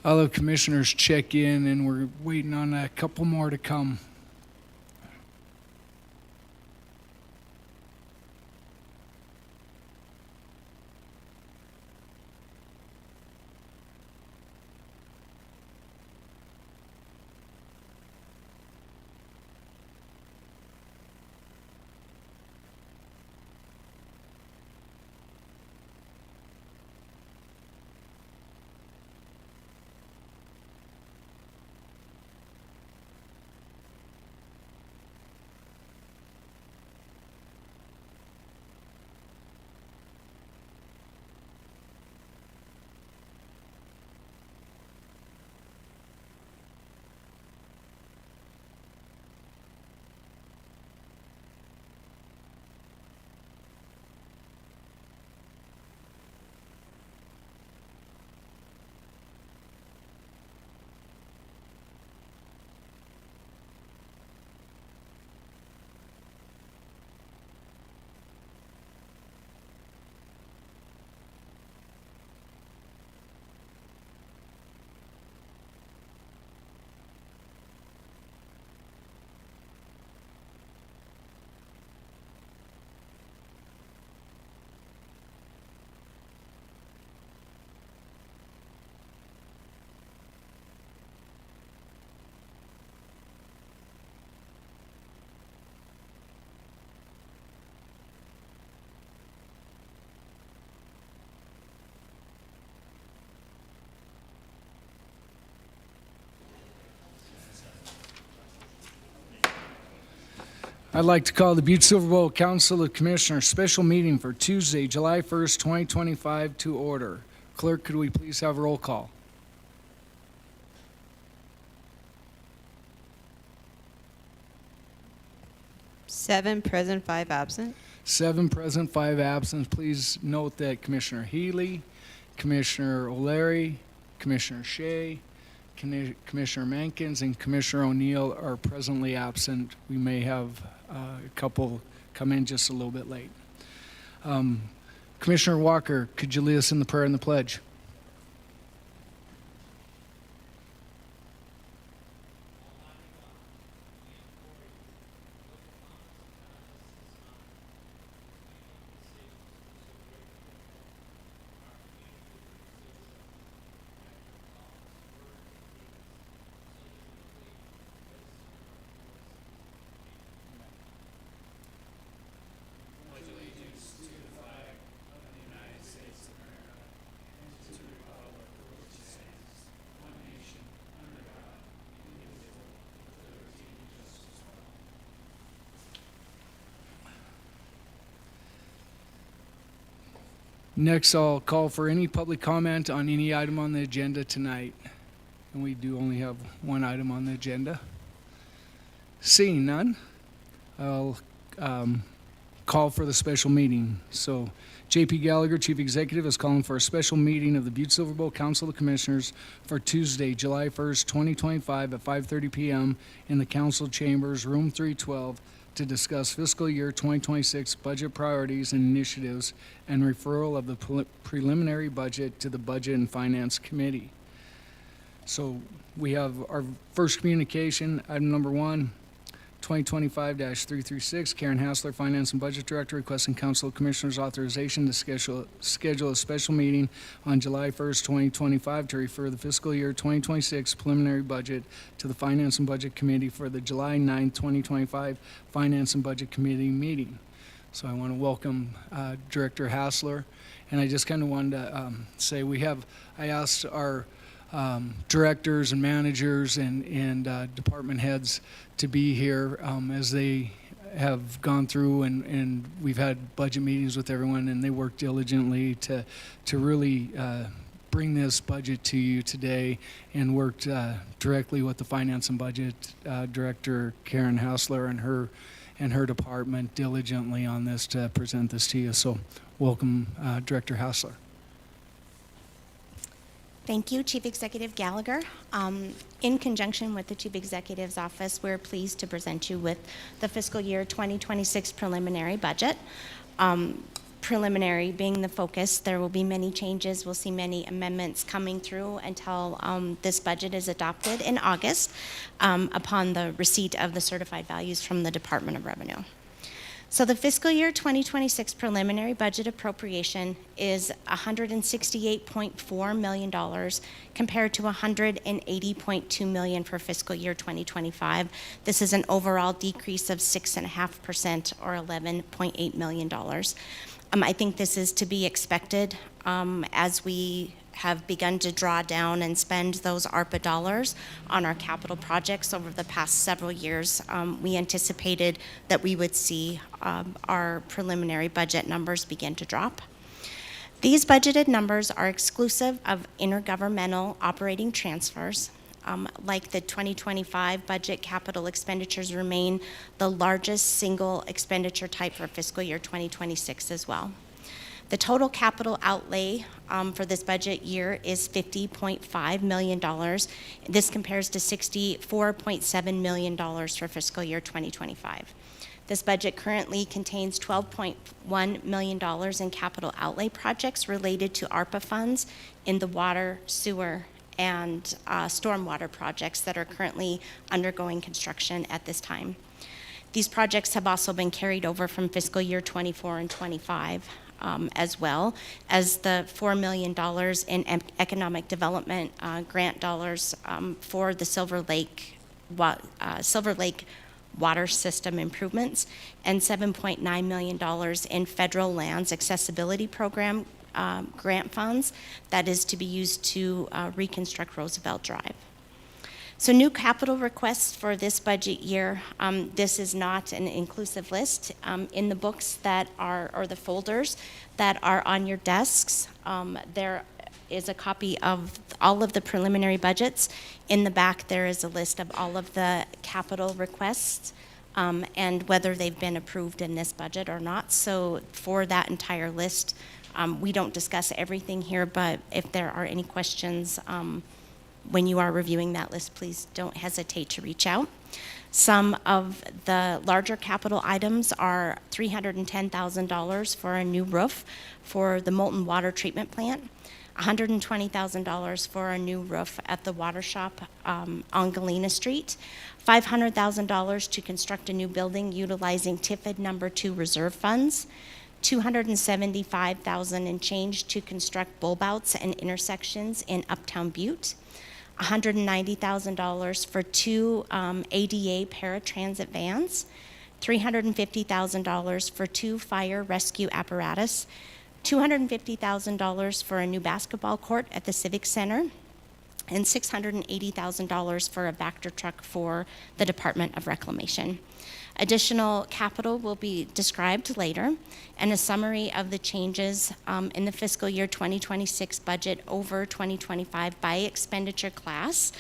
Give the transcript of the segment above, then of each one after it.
other commissioners check in, and we're waiting on a couple more to come. I'd like to call the Butte-Silver Council of Commissioners special meeting for Tuesday, July 1st, 2025 to order. Clerk, could we please have a roll call? Seven present, 5 absent. 7 present, 5 absent. Please note that Commissioner Healy, Commissioner O'Leary, Commissioner Shea, Commissioner Mankins, and Commissioner O'Neill are presently absent. We may have a couple come in just a little bit late. Commissioner Walker, could you lead us in the prayer and the pledge? Next, I'll call for any public comment on any item on the agenda tonight. And we do only have one item on the agenda. Seeing none, I'll call for the special meeting. So J.P. Gallagher, Chief Executive, is calling for a special meeting of the Butte-Silver Council of Commissioners for Tuesday, July 1st, 2025 at 5:30 p.m. in the Council Chambers, Room 312, to discuss fiscal year 2026 budget priorities and initiatives and referral of the preliminary budget to the Budget and Finance Committee. So we have our first communication, item number 1, 2025-336, Karen Hassler, Finance and Budget Director, requesting Council of Commissioners authorization to schedule a special meeting on July 1st, 2025 to refer the fiscal year 2026 preliminary budget to the Finance and Budget Committee for the July 9th, 2025 Finance and Budget Committee meeting. So I want to welcome Director Hassler, and I just kind of wanted to say I asked our directors and managers and department heads to be here as they have gone through and we've had budget meetings with everyone, and they work diligently to really bring this budget to you today, and worked directly with the Finance and Budget Director Karen Hassler and her department diligently on this to present this to you. So welcome, Director Hassler. Thank you, Chief Executive Gallagher. In conjunction with the Chief Executive's office, we're pleased to present you with the fiscal year 2026 preliminary budget. preliminary being the focus. There will be many changes. We'll see many amendments coming through until this budget is adopted in August upon the receipt of the certified values from the Department of Revenue. So the fiscal year 2026 preliminary budget appropriation is $168.4 million compared to $180.2 million for fiscal year 2025. This is an overall decrease of 6.5% or $11.8 million. I think this is to be expected as we have begun to draw down and spend those ARPA dollars on our capital projects over the past several years. We anticipated that we would see our preliminary budget numbers begin to drop. These budgeted numbers are exclusive of intergovernmental operating transfers. Like the 2025 budget, capital expenditures remain the largest single expenditure type for fiscal year 2026 as well. The total capital outlay for this budget year is $50.5 million. This compares to $64.7 million for fiscal year 2025. This budget currently contains $12.1 million in capital outlay projects related to ARPA funds in the water, sewer, and stormwater projects that are currently undergoing construction at this time. These projects have also been carried over from fiscal year 24 and 25. As well as the $4 million in economic development grant dollars for the Silver Lake water system improvements, and $7.9 million in federal lands accessibility program grant funds that is to be used to reconstruct Roosevelt Drive. So new capital requests for this budget year, this is not an inclusive list. In the books that are, or the folders that are on your desks, there is a copy of all of the preliminary budgets. In the back, there is a list of all of the capital requests and whether they've been approved in this budget or not. So for that entire list, we don't discuss everything here, but if there are any questions, when you are reviewing that list, please don't hesitate to reach out. Some of the larger capital items are $310,000 for a new roof for the molten water treatment plant, $120,000 for a new roof at the water shop on Galena Street, $500,000 to construct a new building utilizing TIFID number 2 reserve funds, $275,000 in change to construct bulb outs and intersections in Uptown Butte, $190,000 for 2 ADA paratransit vans, $350,000 for 2 fire rescue apparatus, $250,000 for a new basketball court at the Civic Center, and $680,000 for a Vector truck for the Department of Reclamation. Additional capital will be described later, and a summary of the changes in the fiscal year 2026 budget over 2025 by expenditure class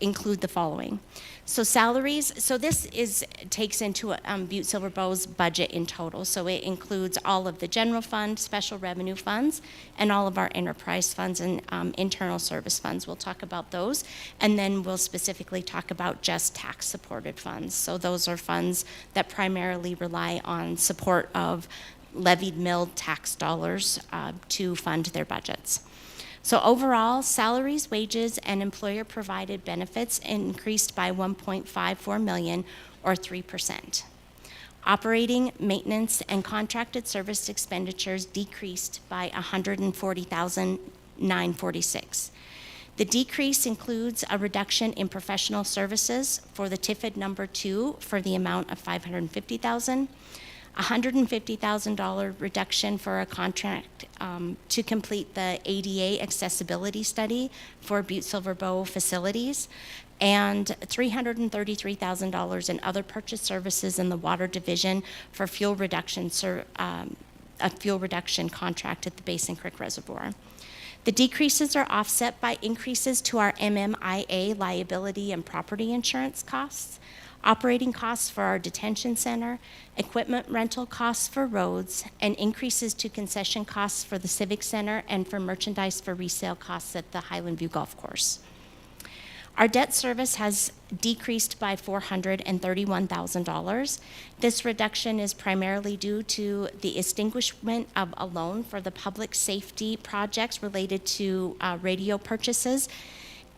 include the following. So salaries, so this takes into Butte-Silver Bow's budget in total. So it includes all of the general fund, special revenue funds, and all of our enterprise funds and internal service funds. We'll talk about those, and then we'll specifically talk about just tax-supported funds. So those are funds that primarily rely on support of levied milled tax dollars to fund their budgets. So overall, salaries, wages, and employer-provided benefits increased by $1.54 million, or 3%. Operating, maintenance, and contracted service expenditures decreased by $140,946. The decrease includes a reduction in professional services for the TIFID number 2 for the amount of $550,000. $150,000 reduction for a contract to complete the ADA accessibility study for Butte-Silver Bow facilities, and $333,000 in other purchase services in the water division for fuel reduction, a fuel reduction contract at the Basin Creek Reservoir. The decreases are offset by increases to our MMIA liability and property insurance costs, operating costs for our detention center, equipment rental costs for roads, and increases to concession costs for the Civic Center and for merchandise for resale costs at the Highland View Golf Course. Our debt service has decreased by $431,000. This reduction is primarily due to the extinguishment of a loan for the public safety projects related to radio purchases.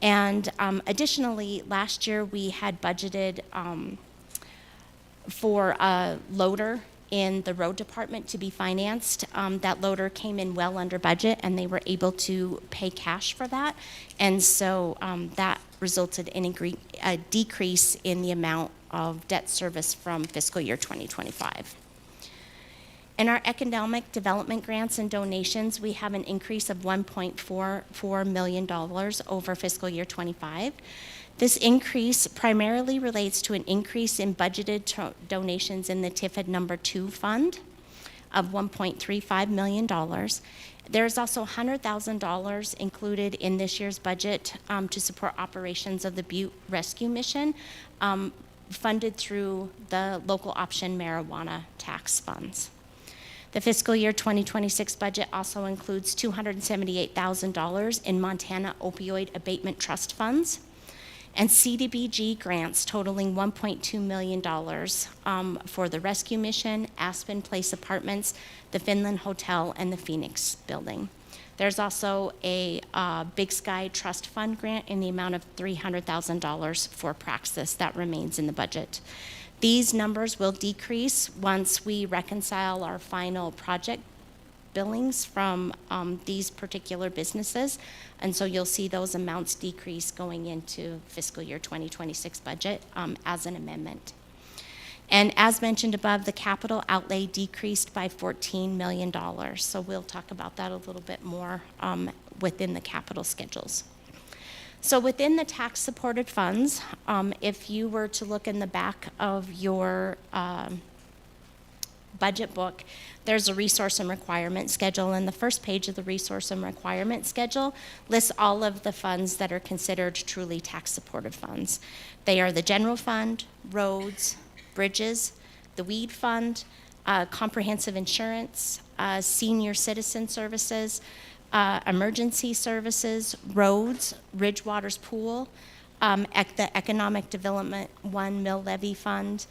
And additionally, last year we had budgeted for a loader in the road department to be financed. That loader came in well under budget, and they were able to pay cash for that. And so that resulted in a decrease in the amount of debt service from fiscal year 2025. In our economic development grants and donations, we have an increase of $1.44 million over fiscal year 25. This increase primarily relates to an increase in budgeted donations in the TIFID number 2 fund of $1.35 million. There's also $100,000 included in this year's budget to support operations of the Butte Rescue Mission, funded through the local option marijuana tax funds. The fiscal year 2026 budget also includes $278,000 in Montana opioid abatement trust funds and CDBG grants totaling $1.2 million for the Rescue Mission, Aspen Place Apartments, the Finland Hotel, and the Phoenix Building. There's also a Big Sky Trust Fund grant in the amount of $300,000 for Praxis that remains in the budget. These numbers will decrease once we reconcile our final project billings from these particular businesses, and so you'll see those amounts decrease going into fiscal year 2026 budget as an amendment. And as mentioned above, the capital outlay decreased by $14 million, so we'll talk about that a little bit more within the capital schedules. So within the tax-supported funds, if you were to look in the back of your budget book, there's a resource and requirement schedule, and the first page of the resource and requirement schedule lists all of the funds that are considered truly tax-supported funds. They are the general fund, roads, bridges, the weed fund, comprehensive insurance, senior citizen services, emergency services, roads, Ridgewater's pool, the Economic Development 1 mill levy fund,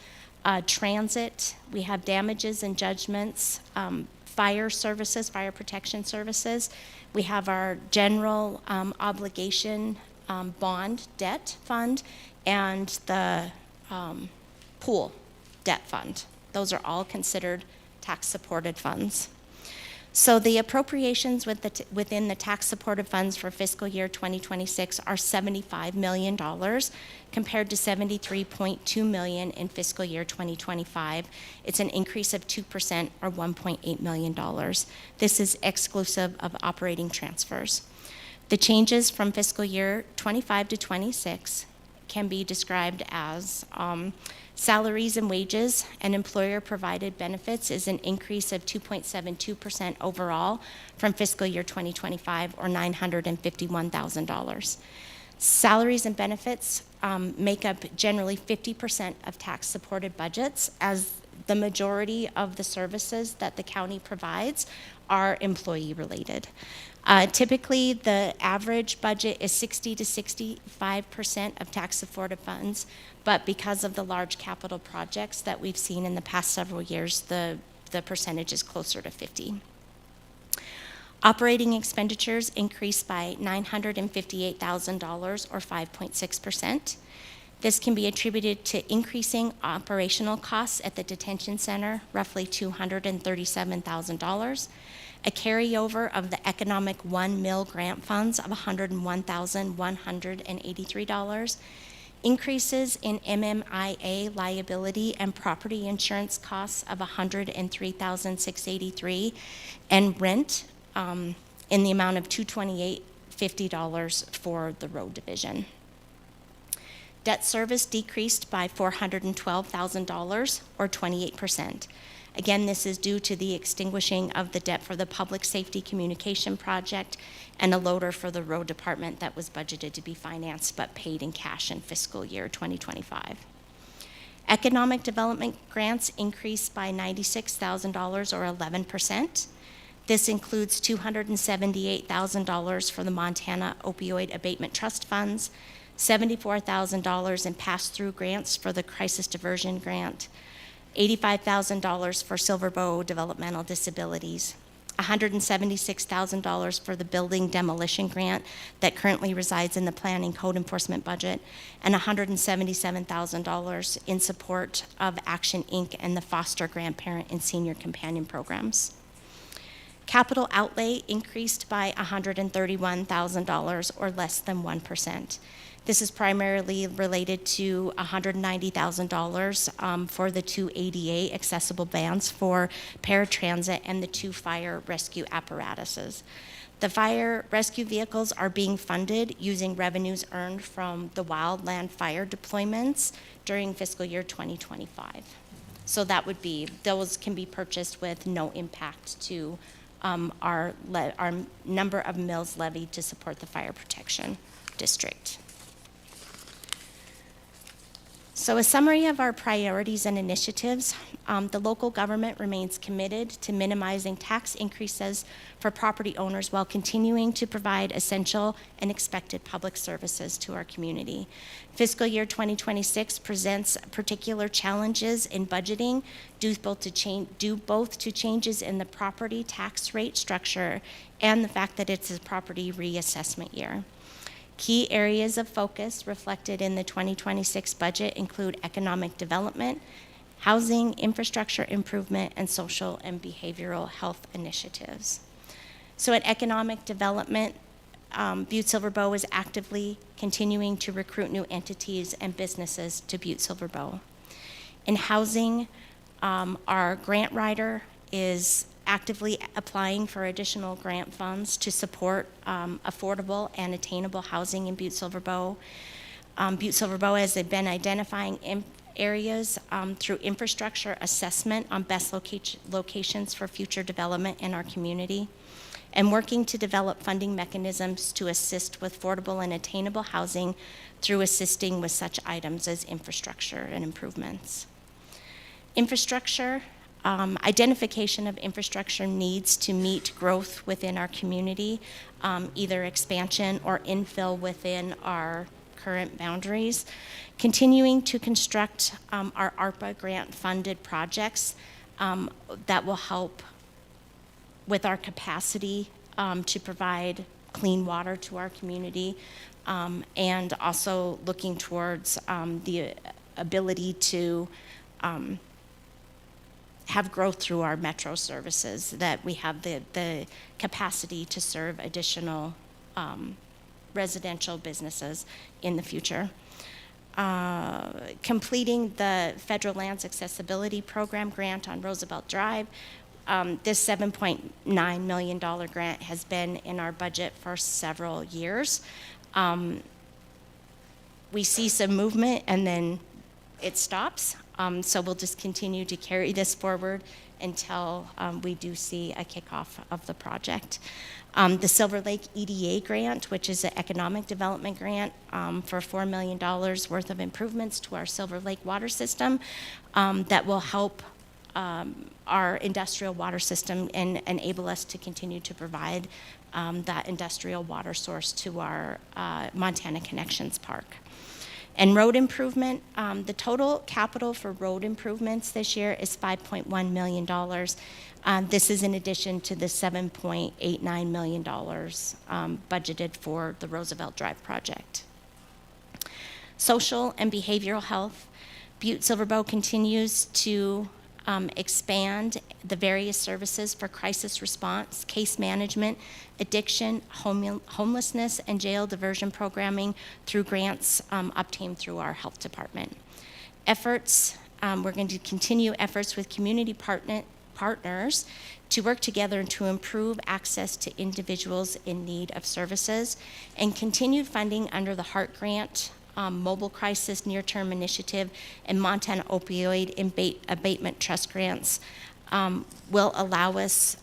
transit, we have damages and judgments, fire services, fire protection services. We have our general obligation bond debt fund and the pool debt fund. Those are all considered tax-supported funds. So the appropriations within the tax-supported funds for fiscal year 2026 are $75 million compared to $73.2 million in fiscal year 2025. It's an increase of 2% or $1.8 million. This is exclusive of operating transfers. The changes from fiscal year 25 to 26 can be described as salaries and wages and employer-provided benefits is an increase of 2.72% overall from fiscal year 2025, or $951,000. Salaries and benefits make up generally 50% of tax-supported budgets, as the majority of the services that the county provides are employee-related. Typically, the average budget is 60 to 65% of tax-supported funds, but because of the large capital projects that we've seen in the past several years, the percentage is closer to 50. Operating expenditures increased by $958,000 or 5.6%. This can be attributed to increasing operational costs at the detention center, roughly $237,000, a carryover of the Economic 1 mill grant funds of $101,183, increases in MMIA liability and property insurance costs of $103,683, and rent in the amount of $228.50 for the road division. Debt service decreased by $412,000 or 28%. Again, this is due to the extinguishing of the debt for the public safety communication project and a loader for the road department that was budgeted to be financed but paid in cash in fiscal year 2025. Economic development grants increased by $96,000 or 11%. This includes $278,000 for the Montana Opioid Abatement Trust Funds, $74,000 in pass-through grants for the crisis diversion grant, $85,000 for Silver Bow developmental disabilities, $176,000 for the building demolition grant that currently resides in the planning code enforcement budget, and $177,000 in support of Action Inc. and the foster grandparent and senior companion programs. Capital outlay increased by $131,000 or less than 1%. This is primarily related to $190,000 for the 2 ADA accessible vans for paratransit and the 2 fire rescue apparatuses. The fire rescue vehicles are being funded using revenues earned from the wildland fire deployments during fiscal year 2025. So those can be purchased with no impact to our number of mills levied to support the fire protection district. So a summary of our priorities and initiatives, the local government remains committed to minimizing tax increases for property owners while continuing to provide essential and expected public services to our community. Fiscal year 2026 presents particular challenges in budgeting due both to changes in the property tax rate structure and the fact that it's a property reassessment year. Key areas of focus reflected in the 2026 budget include economic development, housing, infrastructure improvement, and social and behavioral health initiatives. So at economic development, Butte-Silver Bow is actively continuing to recruit new entities and businesses to Butte-Silver Bow. In housing, our grant writer is actively applying for additional grant funds to support affordable and attainable housing in Butte-Silver Bow. Butte-Silver Bow has been identifying areas through infrastructure assessment on best locations for future development in our community, and working to develop funding mechanisms to assist with affordable and attainable housing through assisting with such items as infrastructure and improvements. Infrastructure, identification of infrastructure needs to meet growth within our community, either expansion or infill within our current boundaries. Continuing to construct our ARPA grant-funded projects that will help with our capacity to provide clean water to our community, and also looking towards the ability to have growth through our metro services, that we have the capacity to serve additional residential businesses in the future. Completing the Federal Lands Accessibility Program grant on Roosevelt Drive. This $7.9 million grant has been in our budget for several years. We see some movement and then it stops. So we'll just continue to carry this forward until we do see a kickoff of the project. The Silver Lake EDA grant, which is an economic development grant for $4 million worth of improvements to our Silver Lake water system that will help our industrial water system and enable us to continue to provide that industrial water source to our Montana Connections Park. And road improvement, the total capital for road improvements this year is $5.1 million. This is in addition to the $7.89 million budgeted for the Roosevelt Drive project. Social and behavioral health, Butte-Silver Bow continues to expand the various services for crisis response, case management, addiction, homelessness, and jail diversion programming through grants obtained through our health department. Efforts, we're going to continue efforts with community partners to work together to improve access to individuals in need of services, and continued funding under the HART grant, Mobile Crisis Near-Term Initiative, and Montana Opioid Abatement Trust grants will allow us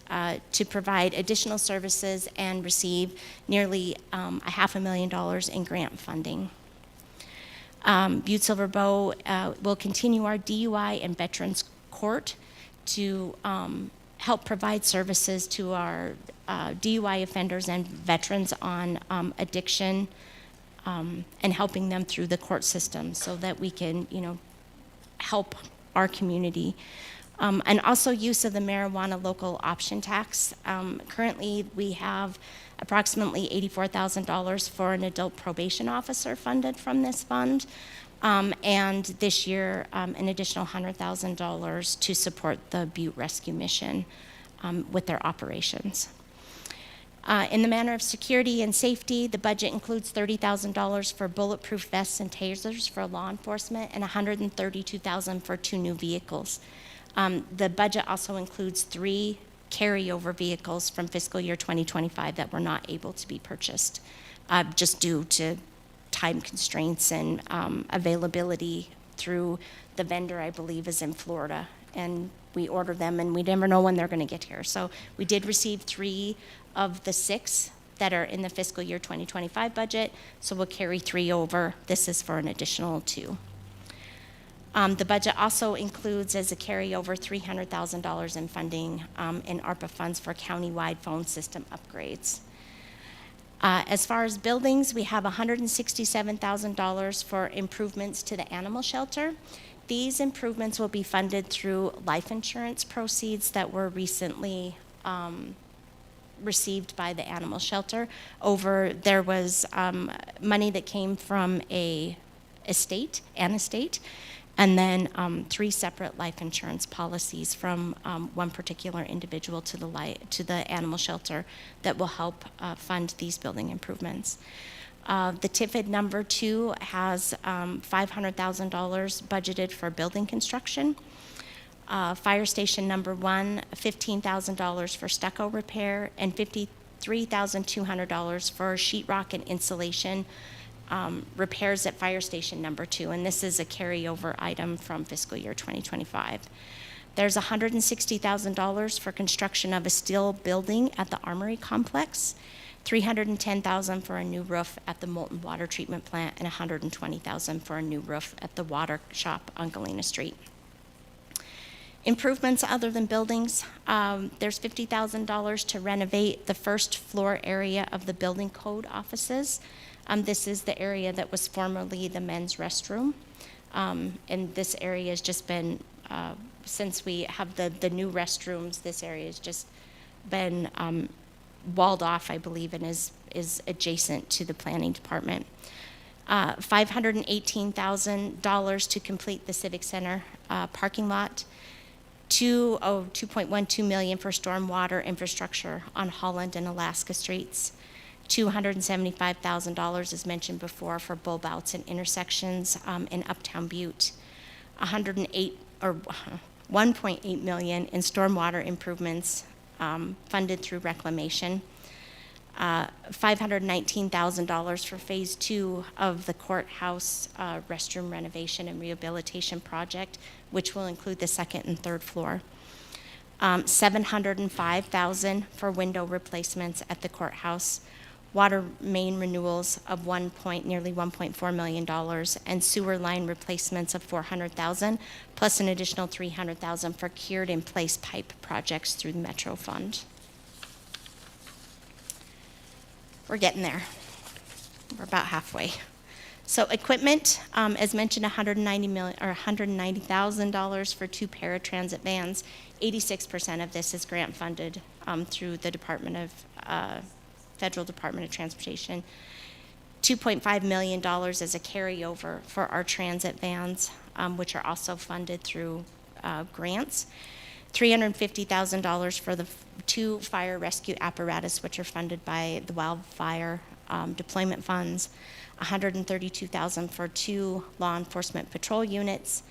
to provide additional services and receive nearly $500,000 in grant funding. Butte-Silver Bow will continue our DUI and Veterans Court to help provide services to our DUI offenders and veterans on addiction and helping them through the court system so that we can, help our community. And also use of the marijuana local option tax. Currently, we have approximately $84,000 for an adult probation officer funded from this fund. And this year, an additional $100,000 to support the Butte Rescue Mission with their operations. In the manner of security and safety, the budget includes $30,000 for bulletproof vests and tasers for law enforcement and $132,000 for 2 new vehicles. The budget also includes 3 carryover vehicles from fiscal year 2025 that were not able to be purchased just due to time constraints and availability through the vendor, I believe, is in Florida. And we order them, and we never know when they're going to get here. So we did receive 3 of the 6 that are in the fiscal year 2025 budget, so we'll carry 3 over. This is for an additional 2. The budget also includes, as a carryover, $300,000 in funding in ARPA funds for countywide phone system upgrades. As far as buildings, we have $167,000 for improvements to the animal shelter. These improvements will be funded through life insurance proceeds that were recently received by the animal shelter. There was money that came from an estate, and then 3 separate life insurance policies from one particular individual to the animal shelter that will help fund these building improvements. The TIFID number 2 has $500,000 budgeted for building construction. Fire station number 1, $15,000 for stucco repair, and $53,200 for sheetrock and insulation repairs at fire station number 2, and this is a carryover item from fiscal year 2025. There's $160,000 for construction of a steel building at the Armory Complex, $310,000 for a new roof at the Molten Water Treatment Plant, and $120,000 for a new roof at the water shop on Galena Street. Improvements other than buildings, there's $50,000 to renovate the first floor area of the building code offices. This is the area that was formerly the men's restroom. And this area has just been, since we have the new restrooms, this area has just been walled off, I believe, and is adjacent to the planning department. $518,000 to complete the Civic Center parking lot. $2.12 million for stormwater infrastructure on Holland and Alaska streets. $275,000, as mentioned before, for bulb outs and intersections in Uptown Butte. $1.8 million in stormwater improvements funded through reclamation. $519,000 for phase 2 of the courthouse restroom renovation and rehabilitation project, which will include the 2nd and 3rd floor. $705,000 for window replacements at the courthouse. Water main renewals of nearly $1.4 million, and sewer line replacements of $400,000, plus an additional $300,000 for cured in place pipe projects through the Metro Fund. We're getting there. We're about halfway. So equipment, as mentioned, $190,000 for 2 paratransit vans. 86% of this is grant funded through the Federal Department of Transportation. $2.5 million as a carryover for our transit vans, which are also funded through grants. $350,000 for the 2 fire rescue apparatus, which are funded by the wildfire deployment funds. $132,000 for 2 law enforcement patrol units.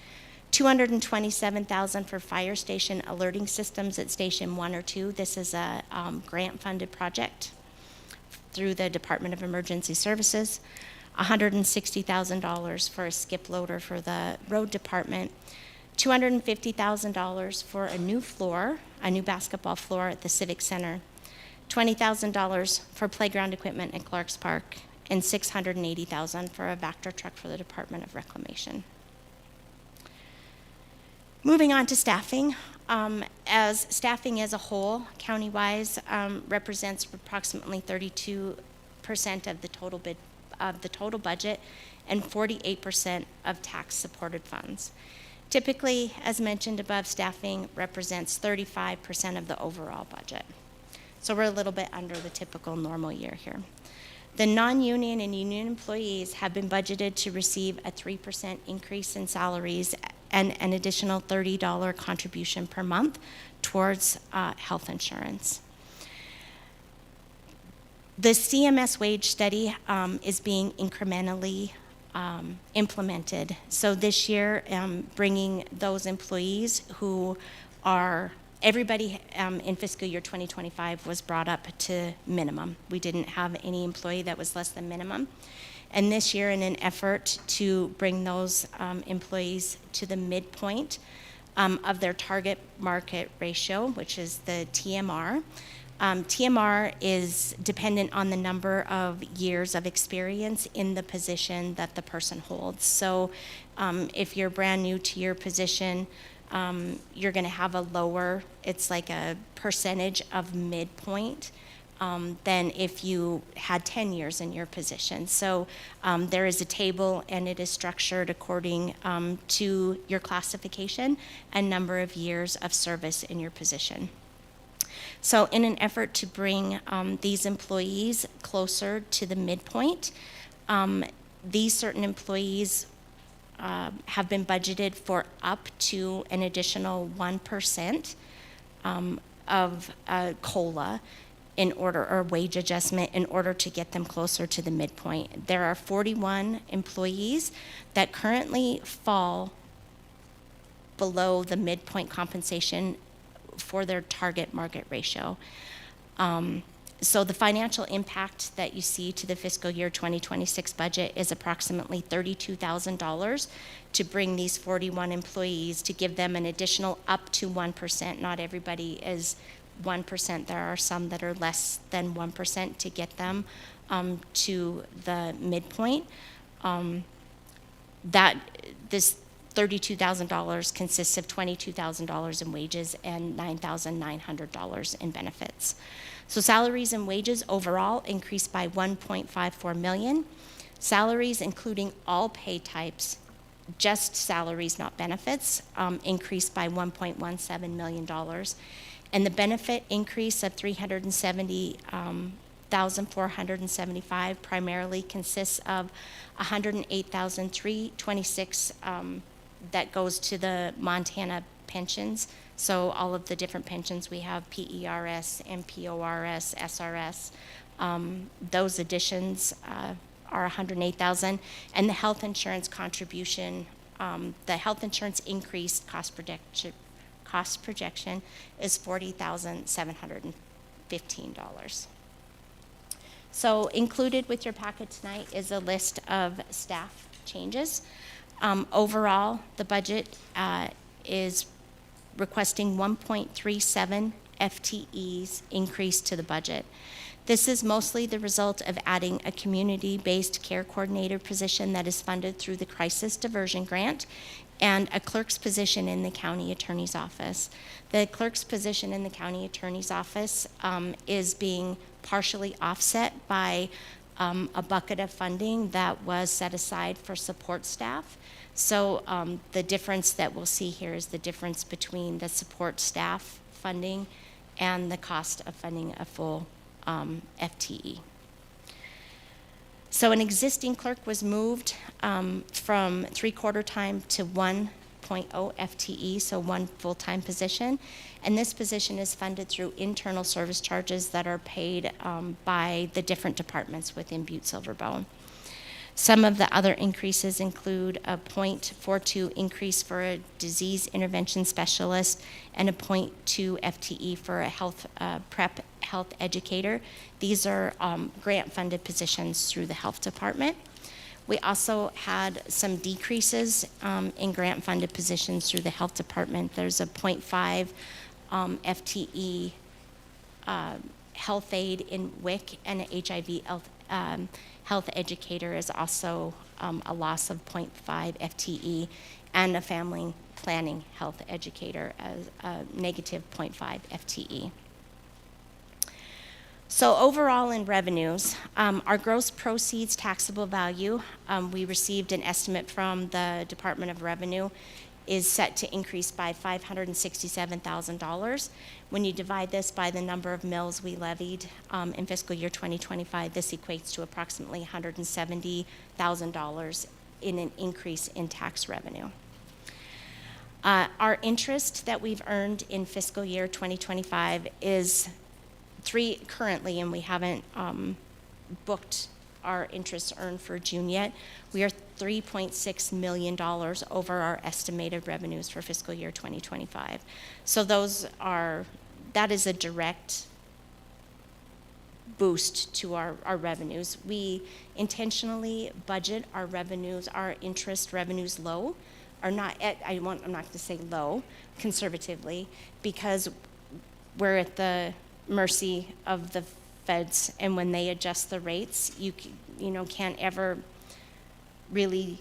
$227,000 for fire station alerting systems at Station 1 or 2. This is a grant-funded project through the Department of Emergency Services. $160,000 for a skip loader for the road department. $250,000 for a new basketball floor at the Civic Center. $20,000 for playground equipment at Clark's Park, and $680,000 for a Vector truck for the Department of Reclamation. Moving on to staffing. As staffing as a whole, county-wise, represents approximately 32% of the total bid of the total budget and 48% of tax-supported funds. Typically, as mentioned above, staffing represents 35% of the overall budget. So we're a little bit under the typical normal year here. The non-union and union employees have been budgeted to receive a 3% increase in salaries and an additional $30 contribution per month towards health insurance. The CMS wage study is being incrementally implemented. So this year, bringing those employees who are, everybody in fiscal year 2025 was brought up to minimum. We didn't have any employee that was less than minimum. And this year, in an effort to bring those employees to the midpoint of their target market ratio, which is the TMR, TMR is dependent on the number of years of experience in the position that the person holds. So if you're brand new to your position, you're going to have a lower, it's like a percentage of midpoint than if you had 10 years in your position. So there is a table, and it is structured according to your classification and number of years of service in your position. So in an effort to bring these employees closer to the midpoint, these certain employees have been budgeted for up to an additional 1% of COLA in order, or wage adjustment, in order to get them closer to the midpoint. There are 41 employees that currently fall below the midpoint compensation for their target market ratio. So the financial impact that you see to the fiscal year 2026 budget is approximately $32,000 to bring these 41 employees, to give them an additional up to 1%. Not everybody is 1%. There are some that are less than 1% to get them to the midpoint. That this $32,000 consists of $22,000 in wages and $9,900 in benefits. So salaries and wages overall increased by $1.54 million. Salaries, including all pay types, just salaries, not benefits, increased by $1.17 million. And the benefit increase of $370,475 primarily consists of $108,326 that goes to the Montana pensions. So all of the different pensions we have, PERS, MPORS, SRS, those additions are $108,000. And the health insurance contribution, the health insurance increased cost projection is $40,715. So included with your packet tonight is a list of staff changes. Overall, the budget is requesting 1.37 FTEs increase to the budget. This is mostly the result of adding a community-based care coordinator position that is funded through the Crisis Diversion Grant and a clerk's position in the county attorney's office. The clerk's position in the county attorney's office is being partially offset by a bucket of funding that was set aside for support staff. So the difference that we'll see here is the difference between the support staff funding and the cost of funding a full FTE. So an existing clerk was moved from 3/4 time to 1.0 FTE, so one full-time position. And this position is funded through internal service charges that are paid by the different departments within Butte-Silver. Some of the other increases include a 0.42 increase for a disease intervention specialist and a 0.2 FTE for a prep health educator. These are grant-funded positions through the health department. We also had some decreases in grant-funded positions through the health department. There's a 0.5 FTE health aide in WIC, and an HIV health educator is also a loss of 0.5 FTE, and a family planning health educator as a negative 0.5 FTE. So overall in revenues, our gross proceeds taxable value, we received an estimate from the Department of Revenue, is set to increase by $567,000. When you divide this by the number of mills we levied in fiscal year 2025, this equates to approximately $170,000 in an increase in tax revenue. Our interest that we've earned in fiscal year 2025 is currently, and we haven't booked our interest earned for June yet, we are $3.6 million over our estimated revenues for fiscal year 2025. So that is a direct boost to our revenues. We intentionally budget our revenues, our interest revenues low, I'm not going to say low, conservatively, because we're at the mercy of the feds, and when they adjust the rates, you can't ever really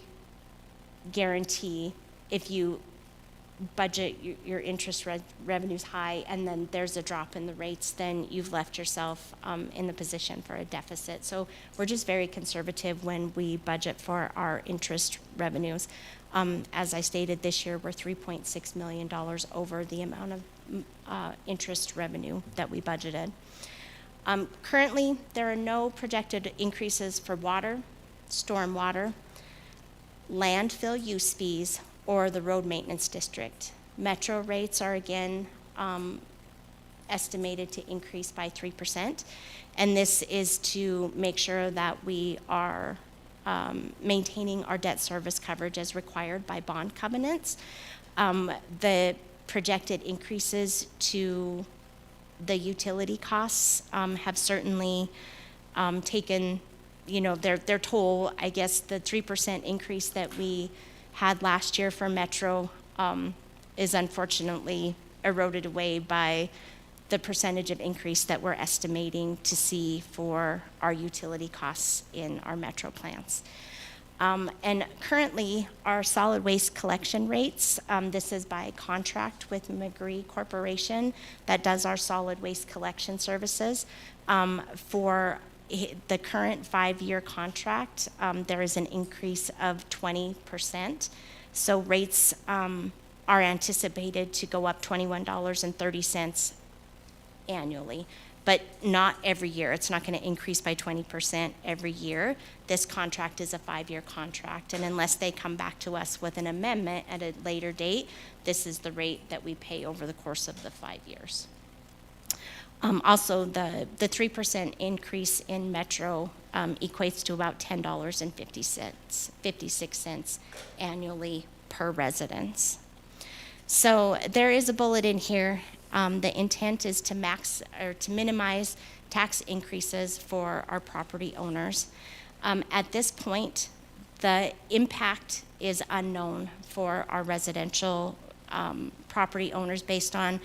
guarantee if you budget your interest revenues high and then there's a drop in the rates, then you've left yourself in the position for a deficit. So we're just very conservative when we budget for our interest revenues. As I stated, this year we're $3.6 million over the amount of interest revenue that we budgeted. Currently, there are no projected increases for water, stormwater, landfill use fees, or the road maintenance district. Metro rates are again estimated to increase by 3%, and this is to make sure that we are maintaining our debt service coverage as required by bond covenants. The projected increases to the utility costs have certainly taken, their toll. I guess the 3% increase that we had last year for Metro is unfortunately eroded away by the percentage of increase that we're estimating to see for our utility costs in our Metro plants. And currently, our solid waste collection rates, this is by contract with McGree Corporation that does our solid waste collection services. For the current 5-year contract, there is an increase of 20%. So rates are anticipated to go up $21.30 annually, but not every year. It's not going to increase by 20% every year. This contract is a 5-year contract, and unless they come back to us with an amendment at a later date, this is the rate that we pay over the course of the 5 years. Also, the 3% increase in Metro equates to about $10.56 annually per residence. So there is a bullet in here. The intent is to minimize tax increases for our property owners. At this point, the impact is unknown for our residential property owners based on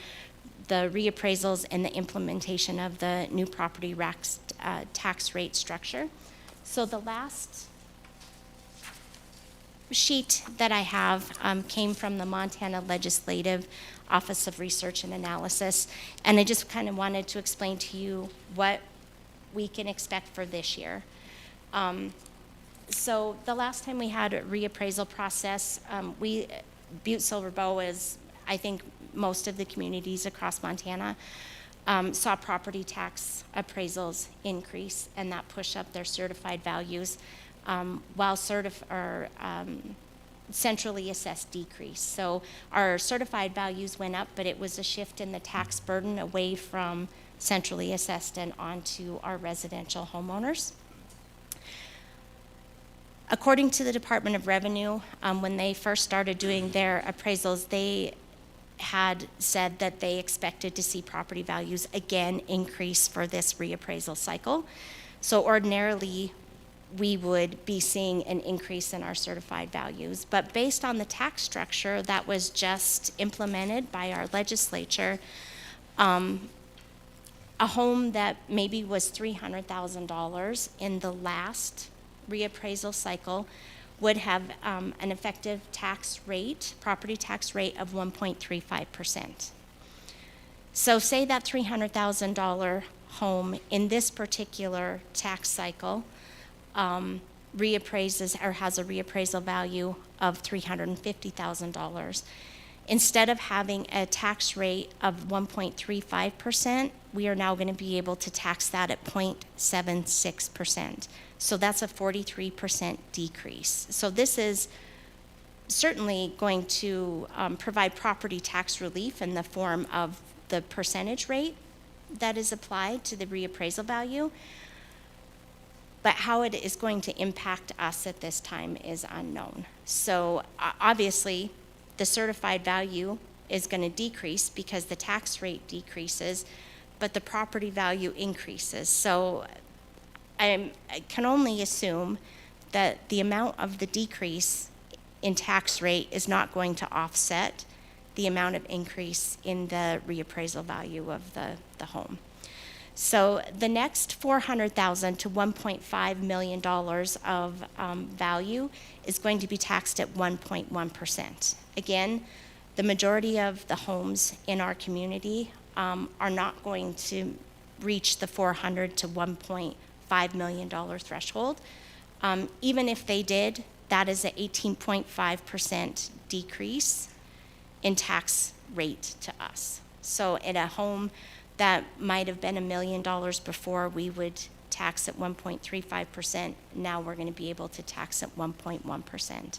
the reappraisals and the implementation of the new property tax rate structure. So the last sheet that I have came from the Montana Legislative Office of Research and Analysis, and I just kind of wanted to explain to you what we can expect for this year. So the last time we had a reappraisal process, Butte-Silver Bow, is, I think most of the communities across Montana, saw property tax appraisals increase, and that pushed up their certified values, while centrally assessed decrease. So our certified values went up, but it was a shift in the tax burden away from centrally assessed and onto our residential homeowners. According to the Department of Revenue, when they first started doing their appraisals, they had said that they expected to see property values again increase for this reappraisal cycle. So ordinarily, we would be seeing an increase in our certified values. But based on the tax structure that was just implemented by our legislature, a home that maybe was $300,000 in the last reappraisal cycle would have an effective tax rate, property tax rate of 1.35%. So say that $300,000 home in this particular tax cycle reappraises or has a reappraisal value of $350,000. Instead of having a tax rate of 1.35%, we are now going to be able to tax that at 0.76%. So that's a 43% decrease. So this is certainly going to provide property tax relief in the form of the percentage rate that is applied to the reappraisal value. But how it is going to impact us at this time is unknown. So obviously, the certified value is going to decrease because the tax rate decreases, but the property value increases. So I can only assume that the amount of the decrease in tax rate is not going to offset the amount of increase in the reappraisal value of the home. So the next $400,000 to $1.5 million of value is going to be taxed at 1.1%. Again, the majority of the homes in our community are not going to reach the $400,000 to $1.5 million threshold. Even if they did, that is an 18.5% decrease in tax rate to us. So in a home that might have been $1 million before, we would tax at 1.35%. Now we're going to be able to tax at 1.1%.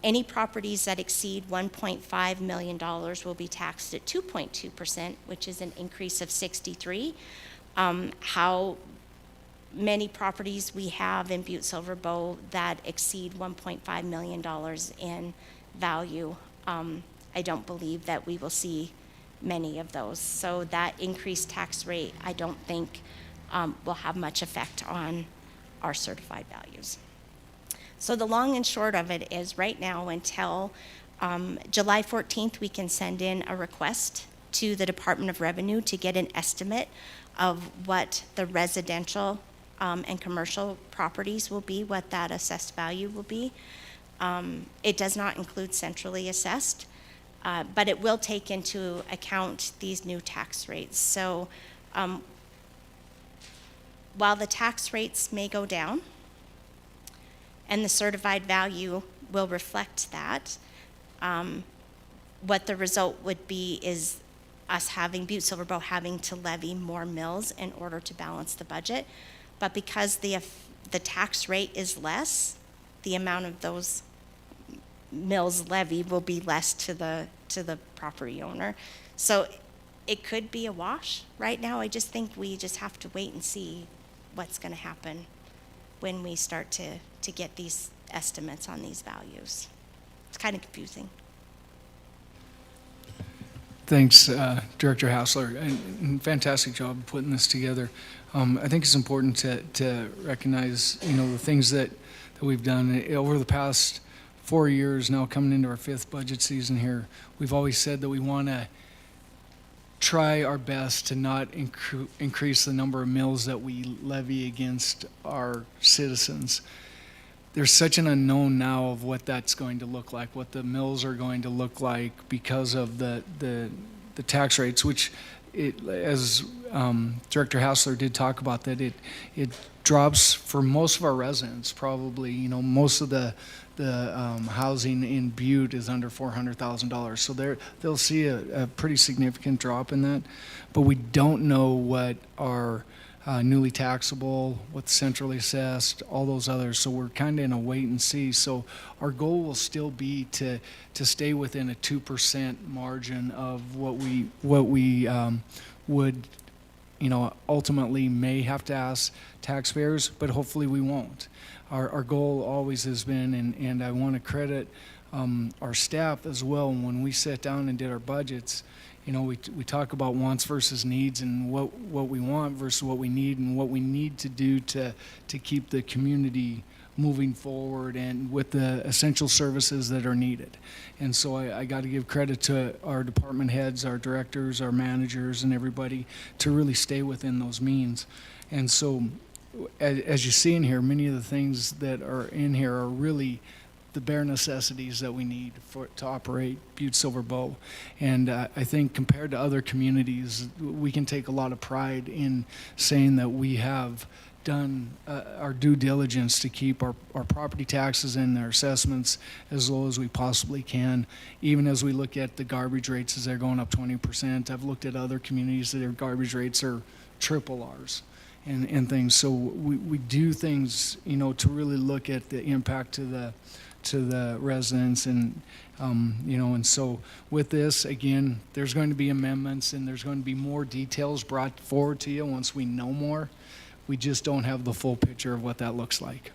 Any properties that exceed $1.5 million will be taxed at 2.2%, which is an increase of 63. How many properties we have in Butte-Silver Bow that exceed $1.5 million in value, I don't believe that we will see many of those. So that increased tax rate, I don't think will have much effect on our certified values. So the long and short of it is right now until July 14th, we can send in a request to the Department of Revenue to get an estimate of what the residential and commercial properties will be, what that assessed value will be. It does not include centrally assessed, but it will take into account these new tax rates. So while the tax rates may go down, and the certified value will reflect that, what the result would be is us having, Butte-Silver Bow having to levy more mills in order to balance the budget. But because the tax rate is less, the amount of those mills levy will be less to the property owner. So it could be a wash right now. I just think we just have to wait and see what's going to happen when we start to get these estimates on these values. It's kind of confusing. Thanks, Director Hassler, and fantastic job putting this together. I think it's important to recognize, the things that we've done over the past 4 years now, coming into our 5th budget season here. We've always said that we want to try our best to not increase the number of mills that we levy against our citizens. There's such an unknown now of what that's going to look like, what the mills are going to look like because of the tax rates, which as Director Hassler did talk about, that it drops for most of our residents. Probably, most of the housing in Butte is under $400,000, so they'll see a pretty significant drop in that. But we don't know what our newly taxable, what's centrally assessed, all those others. So we're kind of in a wait and see. So our goal will still be to stay within a 2% margin of what we would, ultimately may have to ask taxpayers, but hopefully we won't. Our goal always has been, and I want to credit our staff as well. When we sat down and did our budgets, we talk about wants versus needs, and what we want versus what we need, and what we need to do to keep the community moving forward and with the essential services that are needed. And so I got to give credit to our department heads, our directors, our managers, and everybody to really stay within those means. And so as you see in here, many of the things that are in here are really the bare necessities that we need to operate Butte-Silver Bow. And I think compared to other communities, we can take a lot of pride in saying that we have done our due diligence to keep our property taxes and our assessments as low as we possibly can, even as we look at the garbage rates as they're going up 20%. I've looked at other communities that their garbage rates are triple ours and things. So we do things, you know, to really look at the impact to the residents and you know, and so with this, again, there's going to be amendments and there's going to be more details brought forward to you once we know more. We just don't have the full picture of what that looks like.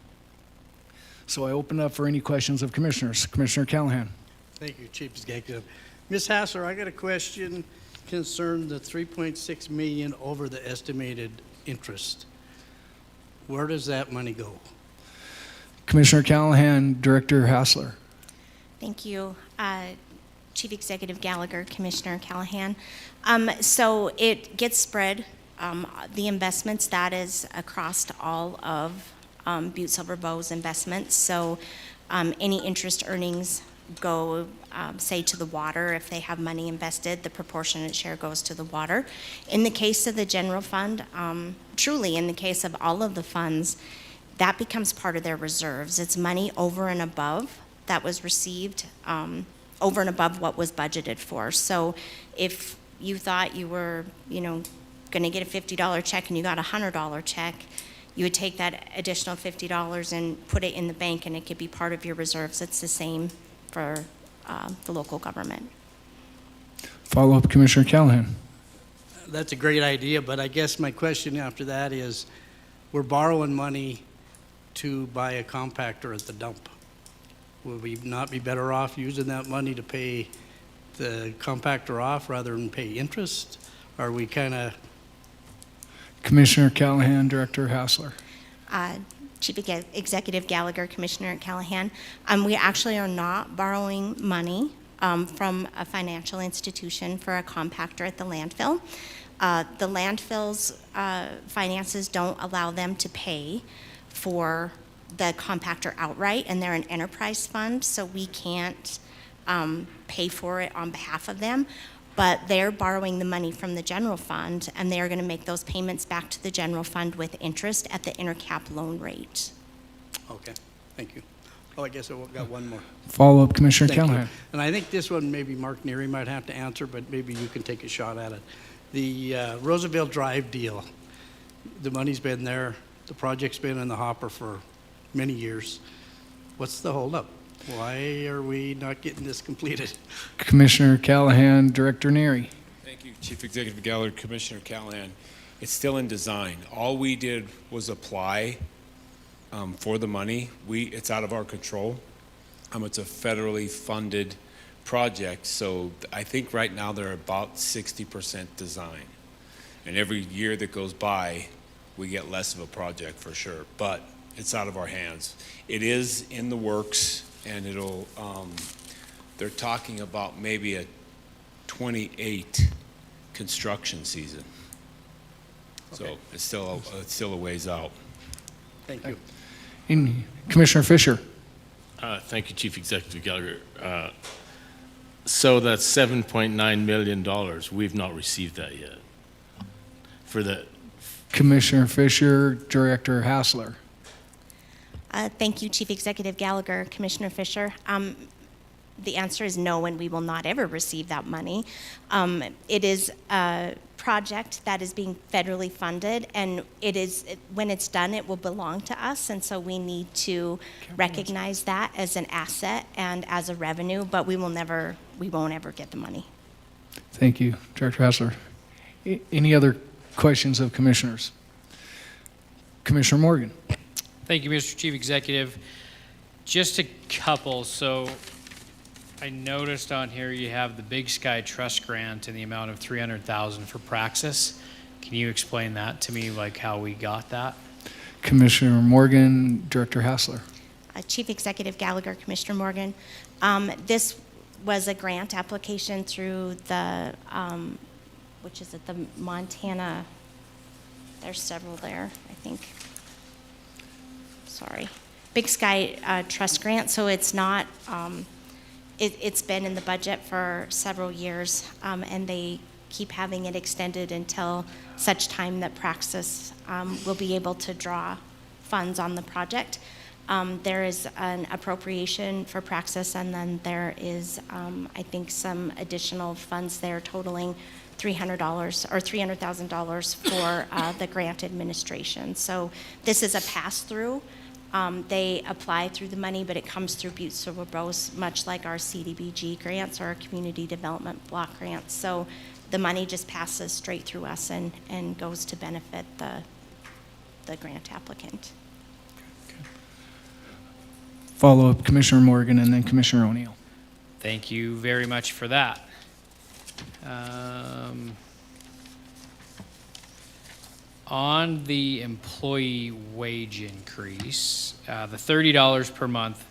So I open up for any questions of commissioners. Commissioner Callahan. Thank you, Chief Executive. Ms. Hassler, I got a question concerning the 3.6 million over the estimated interest. Where does that money go? Commissioner Callahan, Director Hassler. Thank you, Chief Executive Gallagher, Commissioner Callahan. So it gets spread, the investments, that is across all of Butte-Silver Bow's investments. So any interest earnings go, say, to the water. If they have money invested, the proportionate share goes to the water. In the case of the general fund, truly in the case of all of the funds, that becomes part of their reserves. It's money over and above that was received, over and above what was budgeted for. So if you thought you were, you know, going to get a $50 check and you got a $100 check, you would take that additional $50 and put it in the bank and it could be part of your reserves. It's the same for the local government. Follow up, Commissioner Callahan. That's a great idea, but I guess my question after that is, we're borrowing money to buy a compactor at the dump. Would we not be better off using that money to pay the compactor off rather than pay interest? Are we kind of... Commissioner Callahan, Director Hassler. Chief Executive Gallagher, Commissioner Callahan. We actually are not borrowing money from a financial institution for a compactor at the landfill. The landfill's finances don't allow them to pay for the compactor outright, and they're an enterprise fund, so we can't pay for it on behalf of them. But they're borrowing the money from the general fund, and they're going to make those payments back to the general fund with interest at the intercap loan rate. Okay, thank you. Oh, I guess I've got one more. Follow up, Commissioner Thank you. Callahan. And I think this one maybe Mark Neary might have to answer, but maybe you can take a shot at it. The Roosevelt Drive deal, the money's been there, the project's been in the hopper for many years. What's the holdup? Why are we not getting this completed? Commissioner Callahan, Director Neary. Thank you, Chief Executive Gallagher, Commissioner Callahan. It's still in design. All we did was apply for the money. It's out of our control. It's a federally funded project, so I think right now they're about 60% design. And every year that goes by, we get less of a project for sure, but it's out of our hands. It is in the works, and it'll, they're talking about maybe a 28 construction season. Okay. So it's still a ways out. Thank you. And Commissioner Fisher. Thank you, Chief Executive Gallagher. So that's $7.9 million. We've not received that yet. For the Commissioner Fisher, Director Hassler. Thank you, Chief Executive Gallagher, Commissioner Fisher. The answer is no, and we will not ever receive that money. It is a project that is being federally funded, and when it's done, it will belong to us, and so we need to recognize that as an asset and as a revenue, but we won't ever get the money. Thank you, Director Hassler. Any other questions of commissioners? Commissioner Morgan. Thank you, Mr. Chief Executive. Just a couple. So I noticed on here you have the Big Sky Trust Grant in the amount of $300,000 for Praxis. Can you explain that to me, like how we got that? Commissioner Morgan, Director Hassler. Chief Executive Gallagher, Commissioner Morgan. This was a grant application through the, which is it, the Montana, there's several there, I think. Sorry. Big Sky Trust Grant, so it's not, it's been in the budget for several years, and they keep having it extended until such time that Praxis will be able to draw funds on the project. There is an appropriation for Praxis, and then there is, I think, some additional funds there totaling $300 or $300,000 for the grant administration. So this is a pass-through. They apply through the money, but it comes through Butte-Silver, much like our CDBG grants or our community development block grants. So the money just passes straight through us and goes to benefit the grant applicant. Follow-up, Commissioner Morgan, and then Commissioner O'Neill. Thank you very much for that. On the employee wage increase, the $30 per month,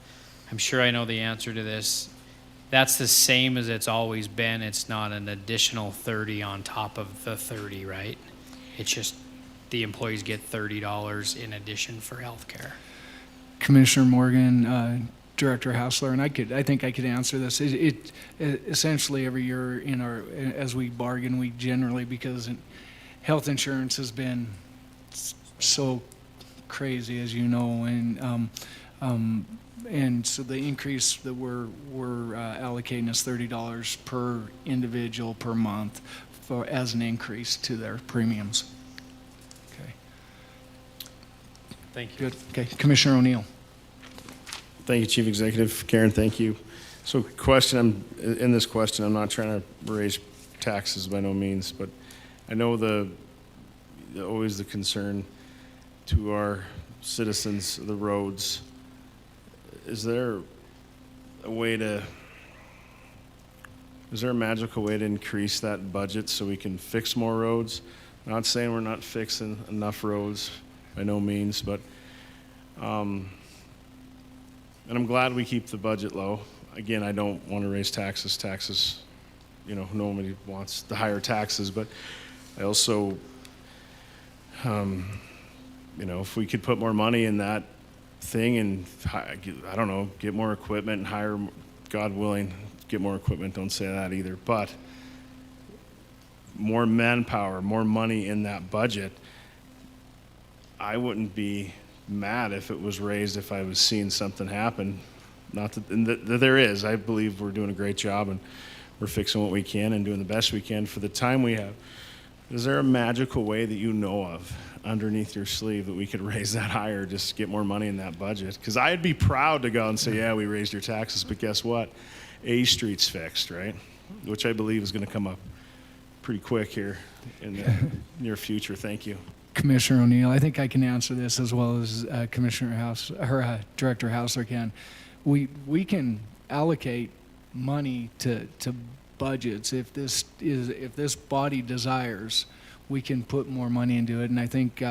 I'm sure I know the answer to this. That's the same as it's always been. It's not an additional 30 on top of the 30, right? It's just the employees get $30 in addition for healthcare. Commissioner Morgan, Director Hausler, and I think I could answer this. It essentially every year as we bargain, we generally, because health insurance has been so crazy, as you know, and so the increase that we're allocating is $30 per individual per month as an increase to their premiums. Okay. Thank you. Good. Okay, Commissioner O'Neill. Thank you, Chief Executive. Karen, thank you. So in this question, I'm not trying to raise taxes by no means, but I know always the concern to our citizens, the roads. Is there a magical way to increase that budget so we can fix more roads? I'm not saying we're not fixing enough roads by no means, but and I'm glad we keep the budget low. Again, I don't want to raise taxes. Taxes, nobody wants the higher taxes, but I also, if we could put more money in that thing and, I don't know, get more equipment and hire, God willing, get more equipment, don't say that either, but more manpower, more money in that budget, I wouldn't be mad if it was raised if I was seeing something happen. Not that, and there is. I believe we're doing a great job and we're fixing what we can and doing the best we can for the time we have. Is there a magical way that you know of underneath your sleeve that we could raise that higher, just get more money in that budget? Because I'd be proud to go and say, yeah, we raised your taxes, but guess what? A Street's fixed, right? Which I believe is going to come up pretty quick here in the near future. Thank you. Commissioner O'Neill, I think I can answer this as well as Director Hausler can. We can allocate money to budgets if this body desires. We can put more money into it, and I think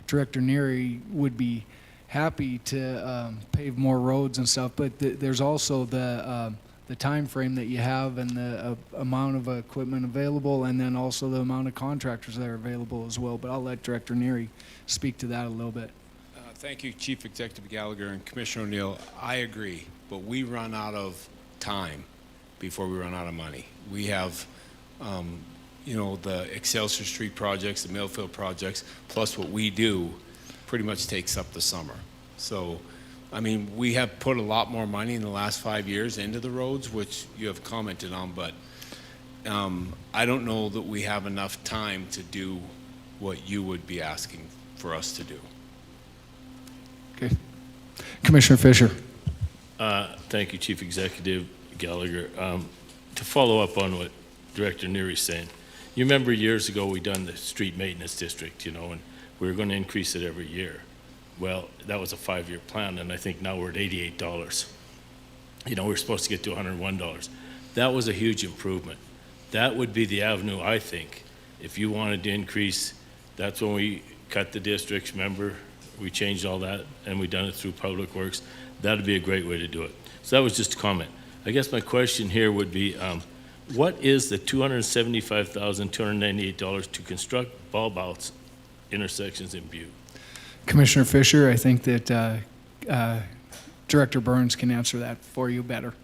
Director Neary would be happy to pave more roads and stuff. But there's also the time frame that you have and the amount of equipment available, and then also the amount of contractors that are available as well. But I'll let Director Neary speak to that a little bit. Thank you, Chief Executive Gallagher and Commissioner O'Neill. I agree, but we run out of time before we run out of money. We have, the Excelsior Street projects, the Millfield projects, plus what we do pretty much takes up the summer. So, we have put a lot more money in the last 5 years into the roads, which you have commented on, but I don't know that we have enough time to do what you would be asking for us to do. Okay. Commissioner Fisher. Thank you, Chief Executive Gallagher. To follow up on what Director Neary's saying, you remember years ago we done the street maintenance district, and we were going to increase it every year. Well, that was a 5-year plan, and I think now we're at $88. We're supposed to get to $101. That was a huge improvement. That would be the avenue, I think, if you wanted to increase. That's when we cut the districts, remember? We changed all that, and we done it through Public Works. That would be a great way to do it. So that was just a comment. I guess my question here would be, what is the $275,298 to construct bulb outs intersections in Butte? Commissioner Fisher, I think that Director Burns can answer that for you better.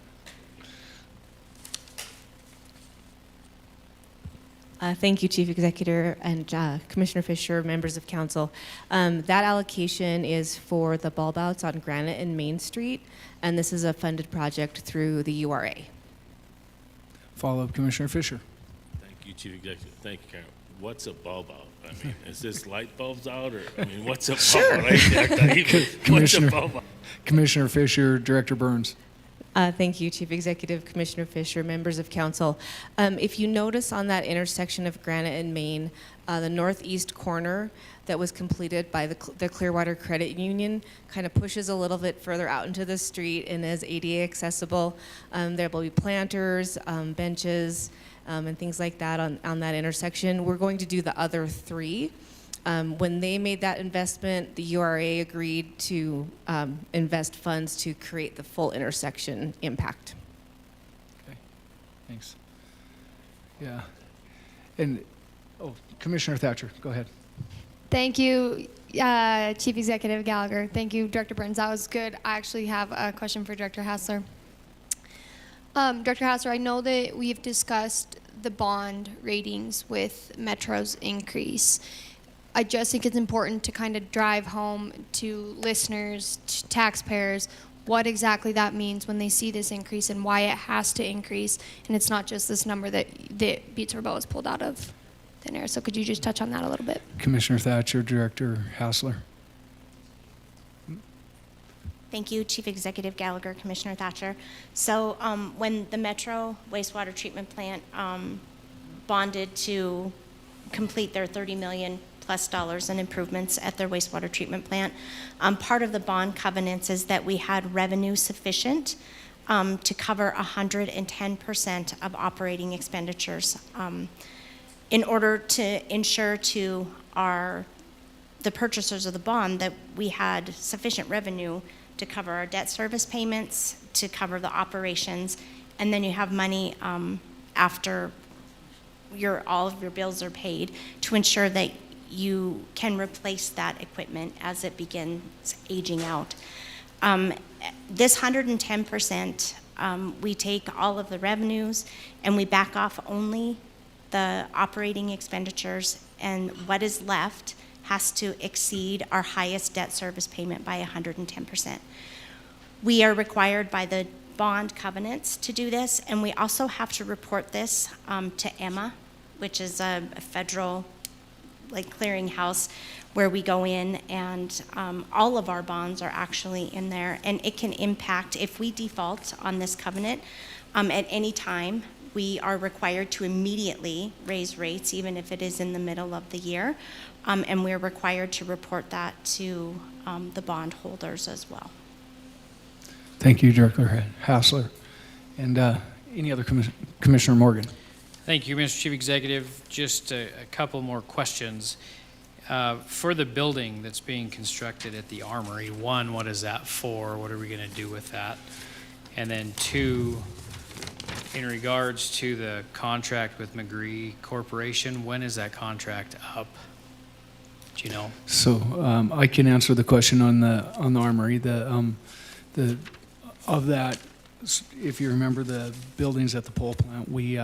Thank you, Chief Executive and Commissioner Fisher, members of council. That allocation is for the bulb outs on Granite and Main Street, and this is a funded project through the URA. Follow-up, Commissioner Fisher. Thank you, Chief Executive. Thank you, Karen. What's a bulb out? I mean, is this light bulbs out, or, I mean, what's a bulb out? What's a Commissioner. bulb out? Commissioner Fisher, Director Burns. Thank you, Chief Executive, Commissioner Fisher, members of council. If you notice on that intersection of Granite and Main, the northeast corner that was completed by the Clearwater Credit Union kind of pushes a little bit further out into the street and is ADA accessible. There will be planters, benches, and things like that on that intersection. We're going to do the other three. When they made that investment, the URA agreed to invest funds to create the full intersection impact. Okay, thanks. Yeah. And, Commissioner Thatcher, go ahead. Thank you, Chief Executive Gallagher. Thank you, Director Burns. That was good. I actually have a question for Director Hassler. Director Hassler, I know that we've discussed the bond ratings with Metro's increase. I just think it's important to kind of drive home to listeners, to taxpayers, what exactly that means when they see this increase and why it has to increase. And it's not just this number that Butte-Silver has pulled out of thin air. So could you just touch on that a little bit? Commissioner Thatcher, Director Hassler. Thank you, Chief Executive Gallagher, Commissioner Thatcher. So when the Metro wastewater treatment plant bonded to complete their $30 million+ in improvements at their wastewater treatment plant, part of the bond covenants is that we had revenue sufficient to cover 110% of operating expenditures. In order to ensure to the purchasers of the bond that we had sufficient revenue to cover our debt service payments, to cover the operations, and then you have money after all of your bills are paid to ensure that you can replace that equipment as it begins aging out. This 110%, we take all of the revenues and we back off only the operating expenditures, and what is left has to exceed our highest debt service payment by 110%. We are required by the bond covenants to do this, and we also have to report this to EMA, which is a federal clearinghouse where we go in and all of our bonds are actually in there, and it can impact, if we default on this covenant at any time, we are required to immediately raise rates, even if it is in the middle of the year, and we're required to report that to the bondholders as well. Thank you, Director Hassler. And any other Commissioner Morgan? Thank you, Mr. Chief Executive. Just a couple more questions. For the building that's being constructed at the Armory, one, what is that for? What are we going to do with that? And then two, in regards to the contract with McGree Corporation, when is that contract up? Do you know? So I can answer the question on the Armory. Of that, if you remember the buildings at the pole plant, we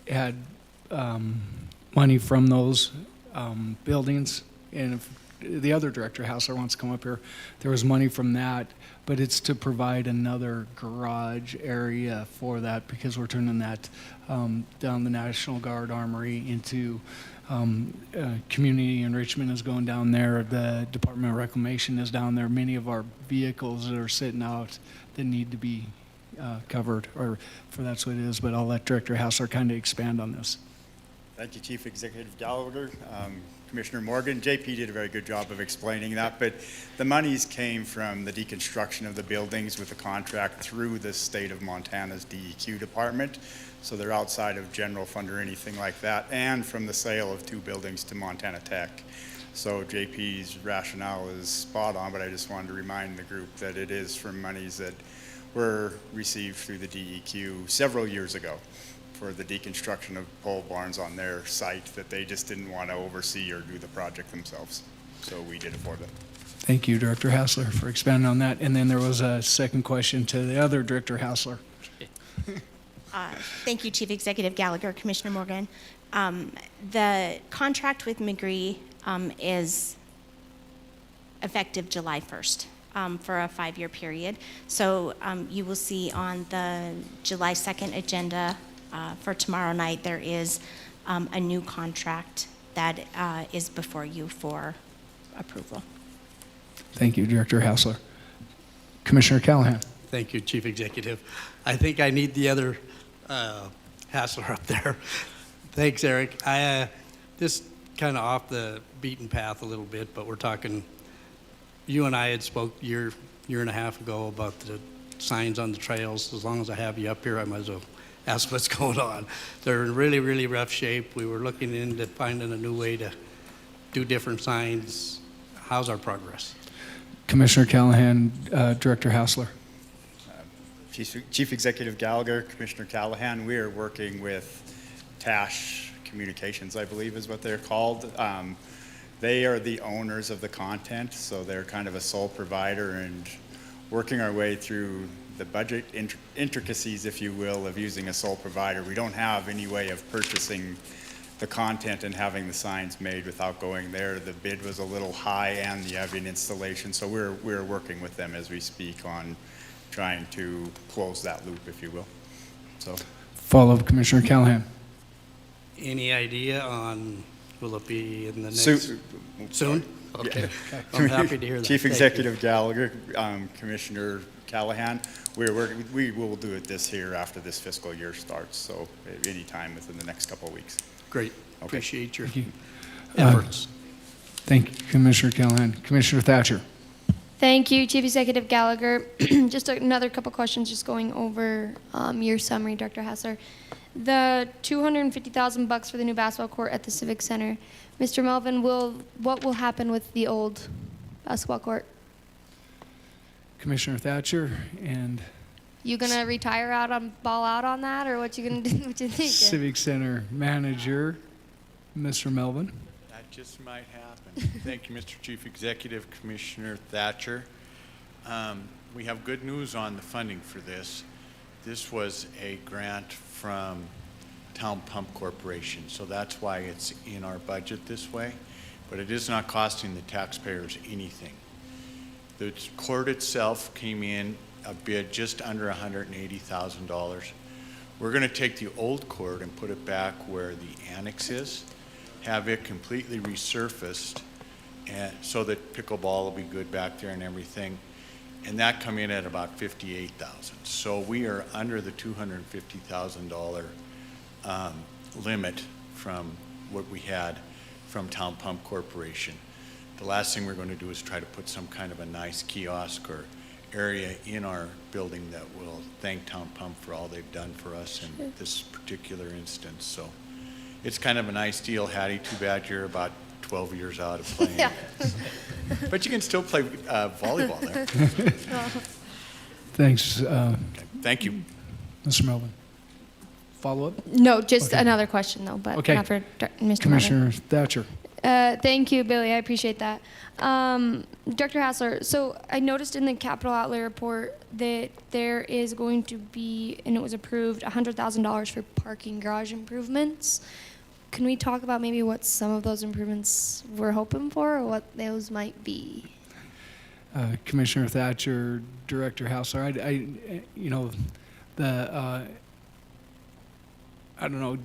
had money from those buildings, and if the other Director Hassler wants to come up here, there was money from that, but it's to provide another garage area for that because we're turning that down the National Guard Armory into community enrichment is going down there. The Department of Reclamation is down there. Many of our vehicles that are sitting out that need to be covered, or for that's what it is, but I'll let Director Hassler kind of expand on this. Thank you, Chief Executive Gallagher. Commissioner Morgan, JP did a very good job of explaining that, but the monies came from the deconstruction of the buildings with the contract through the state of Montana's DEQ department, so they're outside of general fund or anything like that, and from the sale of 2 buildings to Montana Tech. So JP's rationale is spot on, but I just wanted to remind the group that it is from monies that were received through the DEQ several years ago for the deconstruction of pole barns on their site that they just didn't want to oversee or do the project themselves. So we did it for them. Thank you, Director Hassler, for expanding on that. And then there was a second question to the other Director Hassler. Thank you, Chief Executive Gallagher, Commissioner Morgan. The contract with McGree is effective July 1st for a 5-year period. So you will see on the July 2nd agenda for tomorrow night, there is a new contract that is before you for approval. Thank you, Director Hassler. Commissioner Callahan. Thank you, Chief Executive. I think I need the other Hassler up there. Thanks, Eric. This kind of off the beaten path a little bit, but we're talking, you and I had spoke year and a half ago about the signs on the trails. As long as I have you up here, I might as well ask what's going on. They're in really, really rough shape. We were looking into finding a new way to do different signs. How's our progress? Commissioner Callahan, Director Hassler. Chief Executive Gallagher, Commissioner Callahan, we are working with Tash Communications, I believe is what they're called. They are the owners of the content, so they're kind of a sole provider, and working our way through the budget intricacies, if you will, of using a sole provider. We don't have any way of purchasing the content and having the signs made without going there. The bid was a little high and the heavy installation, so we're working with them as we speak on trying to close that loop, if you will. So, Follow-up, Commissioner Callahan. Any idea on, will it be in the next? Soon? Okay. Yeah. I'm happy to hear that. Chief Thank Executive Gallagher, Commissioner Callahan, we will do it this here after this fiscal year starts, so anytime within the next couple of weeks. you. Great. Okay. Appreciate your Thank you. efforts. Thank you, Commissioner Callahan. Commissioner Thatcher. Thank you, Chief Executive Gallagher. Just another couple questions, just going over your summary, Dr. Hassler. The $250,000 for the new basketball court at the Civic Center. Mr. Melvin, what will happen with the old basketball court? Commissioner Thatcher and You gonna retire out on ball out on that, or what you gonna do? What you think? Civic Center Manager, Mr. Melvin. That just might happen. Thank you, Mr. Chief Executive, Commissioner Thatcher. We have good news on the funding for this. This was a grant from Town Pump Corporation, so that's why it's in our budget this way, but it is not costing the taxpayers anything. The court itself came in a bid just under $180,000. We're going to take the old court and put it back where the annex is, have it completely resurfaced, and so that pickleball will be good back there and everything. And that come in at about $58,000. So we are under the $250,000 limit from what we had from Town Pump Corporation. The last thing we're going to do is try to put some kind of a nice kiosk or area in our building that will thank Town Pump for all they've done for us in this particular instance. So it's kind of a nice deal, Hattie. Too bad you're about 12 years out of playing. Yeah. But you can still play volleyball there. Thanks, Thank you. Mr. Melvin. Follow-up? No, just Okay. another question though, but Okay. not for Mr. Melvin. Commissioner Thatcher. Thank you, Billy. I appreciate that. Dr. Hassler, so I noticed in the capital outlay report that there is going to be, and it was approved, $100,000 for parking garage improvements. Can we talk about maybe what some of those improvements we're hoping for, or what those might be? Commissioner Thatcher, Director Hassler. You know, I don't know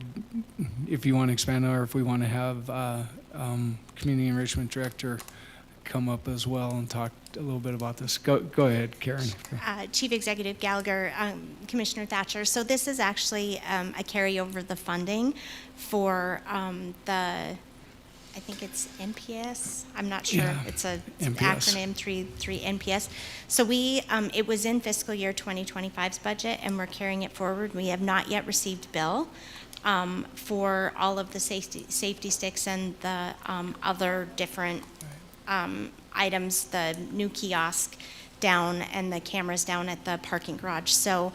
if you want to expand or if we want to have Community Enrichment Director come up as well and talk a little bit about this. Go ahead, Karen. Chief Executive Gallagher, Commissioner Thatcher. So this is actually a carryover of the funding for I think it's NPS. I'm not sure. Yeah, It's an NPS. acronym, three NPS. So it was in fiscal year 2025's budget, and we're carrying it forward. We have not yet received bill for all of the safety sticks and the other different items, the new kiosk down and the cameras down at the parking garage. So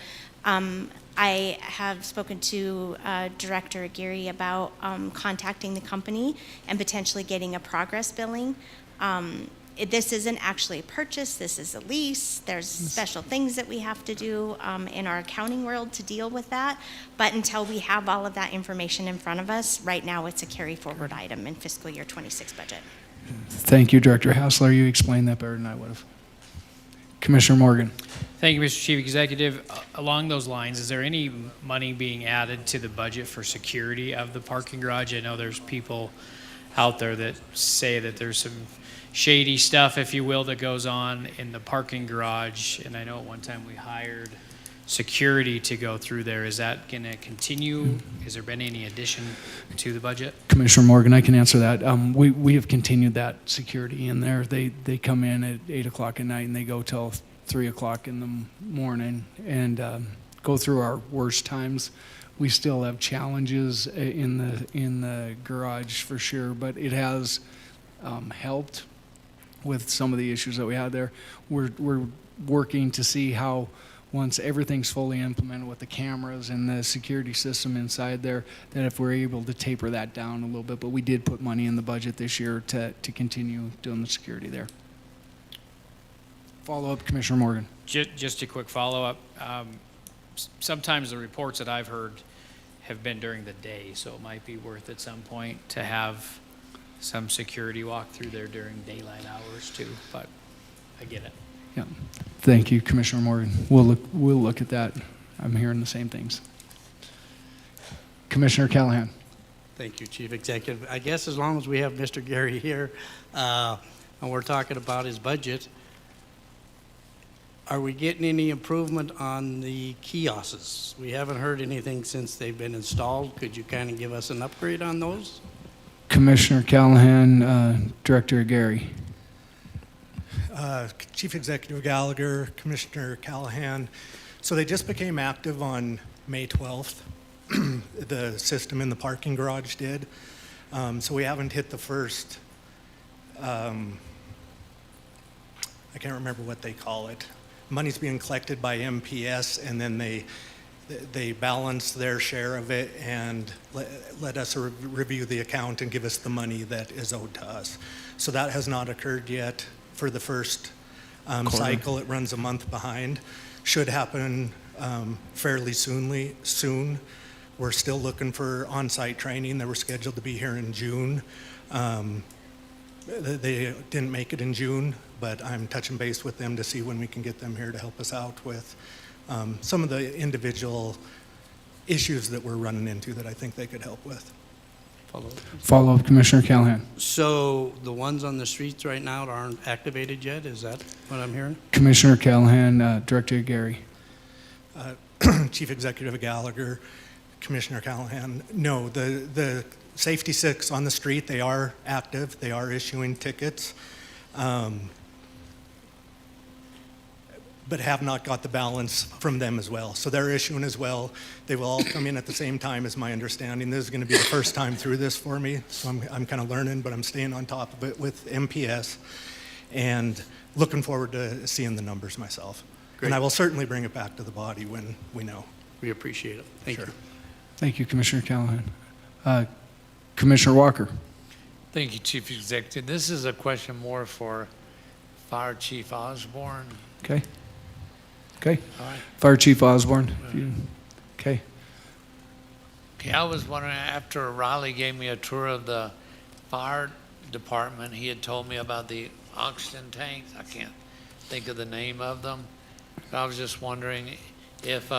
I have spoken to Director Aguirre about contacting the company and potentially getting a progress billing. This isn't actually a purchase, this is a lease. There's special things that we have to do in our accounting world to deal with that. But until we have all of that information in front of us, right now it's a carry forward item in fiscal year 26 budget. Thank you, Director Hassler. You explained that better than I would have. Commissioner Morgan. Thank you, Mr. Chief Executive. Along those lines, is there any money being added to the budget for security of the parking garage? I know there's people out there that say that there's some shady stuff, if you will, that goes on in the parking garage. And I know at one time we hired security to go through there. Is that going to continue? Has there been any addition to the budget? Commissioner Morgan, I can answer that. We have continued that security in there. They come in at 8 o'clock at night and they go till 3 o'clock in the morning and go through our worst times. We still have challenges in the garage for sure, but it has helped with some of the issues that we had there. We're working to see how, once everything's fully implemented with the cameras and the security system inside there, that if we're able to taper that down a little bit. But we did put money in the budget this year to continue doing the security there. Follow-up, Commissioner Morgan. Just a quick follow-up. Sometimes the reports that I've heard have been during the day, so it might be worth at some point to have some security walk through there during daylight hours too, but I get it. Yeah. Thank you, Commissioner Morgan. We'll look at that. I'm hearing the same things. Commissioner Callahan. Thank you, Chief Executive. I guess as long as we have Mr. Gary here, and we're talking about his budget, are we getting any improvement on the kiosks? We haven't heard anything since they've been installed. Could you kind of give us an upgrade on those? Commissioner Callahan, Director Gary. Chief Executive Gallagher, Commissioner Callahan. So they just became active on May 12th. The system in the parking garage did. So we haven't hit the first, I can't remember what they call it. Money's being collected by MPS, and then they balance their share of it and let us review the account and give us the money that is owed to us. So that has not occurred yet for the first cycle. It runs a month behind. Should happen fairly soon. We're still looking for on-site training. They were scheduled to be here in June. They didn't make it in June, but I'm touching base with them to see when we can get them here to help us out with some of the individual issues that we're running into that I think they could help with. Follow-up, Commissioner Callahan. So the ones on the streets right now aren't activated yet? Is that what I'm hearing? Commissioner Callahan, Director Gary. Chief Executive Gallagher, Commissioner Callahan. No, the Safety 6 on the street, they are active. They are issuing tickets, but have not got the balance from them as well. So they're issuing as well. They will all come in at the same time, is my understanding. This is going to be the first time through this for me, so I'm kind of learning, but I'm staying on top of it with MPS and looking forward to seeing the numbers myself. Great. And I will certainly bring it back to the body when we know. We appreciate it. Thank you. Thank you, Commissioner Callahan. Commissioner Walker. Thank you, Chief Executive. This is a question more for Fire Chief Osborne. Okay. Okay. All right. Fire Chief Osborne. Okay. Okay, I was wondering, after Riley gave me a tour of the fire department, he had told me about the oxygen tanks. I can't think of the name of them. But I was just wondering if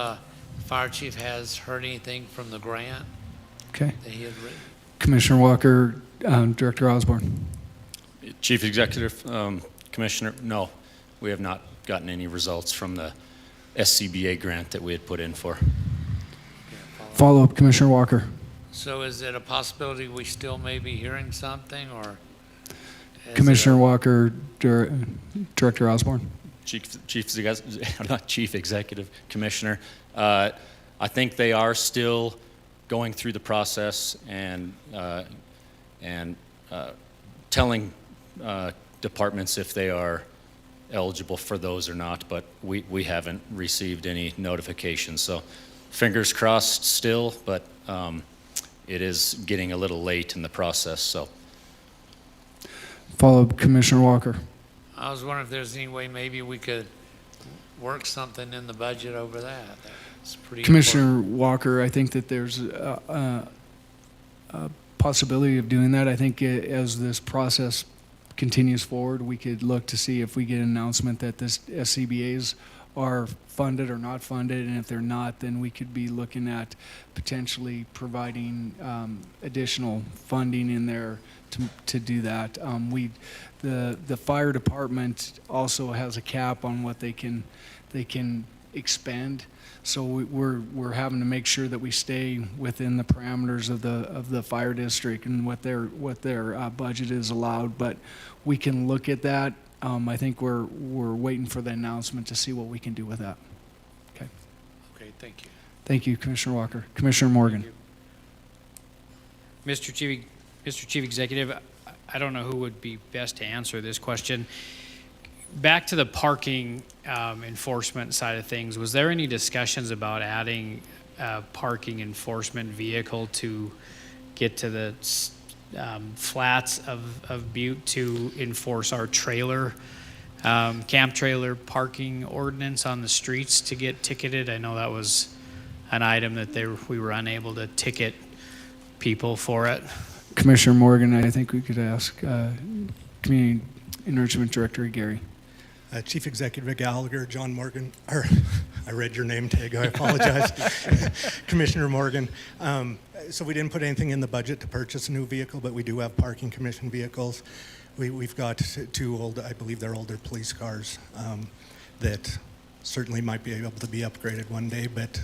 Fire Chief has heard anything from the grant Okay. that he had written. Commissioner Walker, Director Osborne. Chief Executive, Commissioner, no, we have not gotten any results from the SCBA grant that we had put in for. Follow-up, Commissioner Walker. So is it a possibility we still may be hearing something, or? Commissioner Walker, Director Osborne. Not Chief Executive, Commissioner. I think they are still going through the process and telling departments if they are eligible for those or not, but we haven't received any notifications. So fingers crossed still, but it is getting a little late in the process. So Follow-up, Commissioner Walker. I was wondering if there's any way maybe we could work something in the budget over that. That's pretty Commissioner Walker, I think that there's a possibility of doing that. I think as this process continues forward, we could look to see if we get an announcement that this SCBA's are funded or not funded, and if they're not, then we could be looking at potentially providing additional funding in there to do that. The fire department also has a cap on what they can expend. So we're having to make sure that we stay within the parameters of the fire district and what their budget is allowed. But we can look at that. I think we're waiting for the announcement to see what we can do with that. Okay. Okay, thank you. Thank you, Commissioner Walker. Commissioner Morgan. Mr. Chief Executive, I don't know who would be best to answer this question. Back to the parking enforcement side of things, was there any discussions about adding a parking enforcement vehicle to get to the flats of Butte to enforce our trailer, camp trailer parking ordinance on the streets to get ticketed? I know that was an item that we were unable to ticket people for it. Commissioner Morgan, I think we could ask Community Enrichment Director Gary. Chief Executive Gallagher, John Morgan, or I read your name tag, I apologize. Commissioner Morgan. So we didn't put anything in the budget to purchase a new vehicle, but we do have parking commission vehicles. We've got two old, I believe they're older police cars that certainly might be able to be upgraded one day, but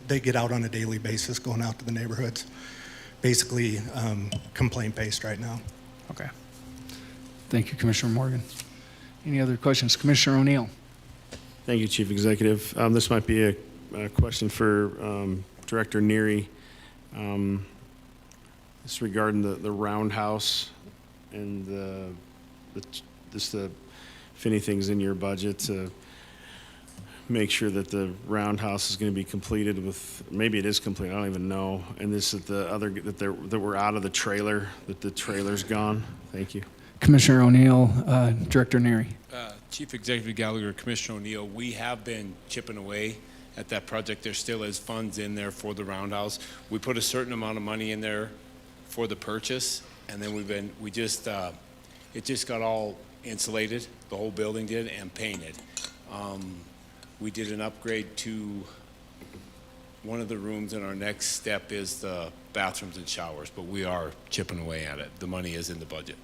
they get out on a daily basis going out to the neighborhoods. Basically complaint-based right now. Okay. Thank you, Commissioner Morgan. Any other questions? Commissioner O'Neill. Thank you, Chief Executive. This might be a question for Director Neary. This regarding the roundhouse and if anything's in your budget to make sure that the roundhouse is going to be completed with, maybe it is complete, I don't even know. And this is that we're out of the trailer, that the trailer's gone. Thank you. Commissioner O'Neill, Director Neary. Chief Executive Gallagher, Commissioner O'Neill, we have been chipping away at that project. There still is funds in there for the roundhouse. We put a certain amount of money in there for the purchase, and then it just got all insulated, the whole building did, and painted. We did an upgrade to one of the rooms, and our next step is the bathrooms and showers, but we are chipping away at it. The money is in the budget.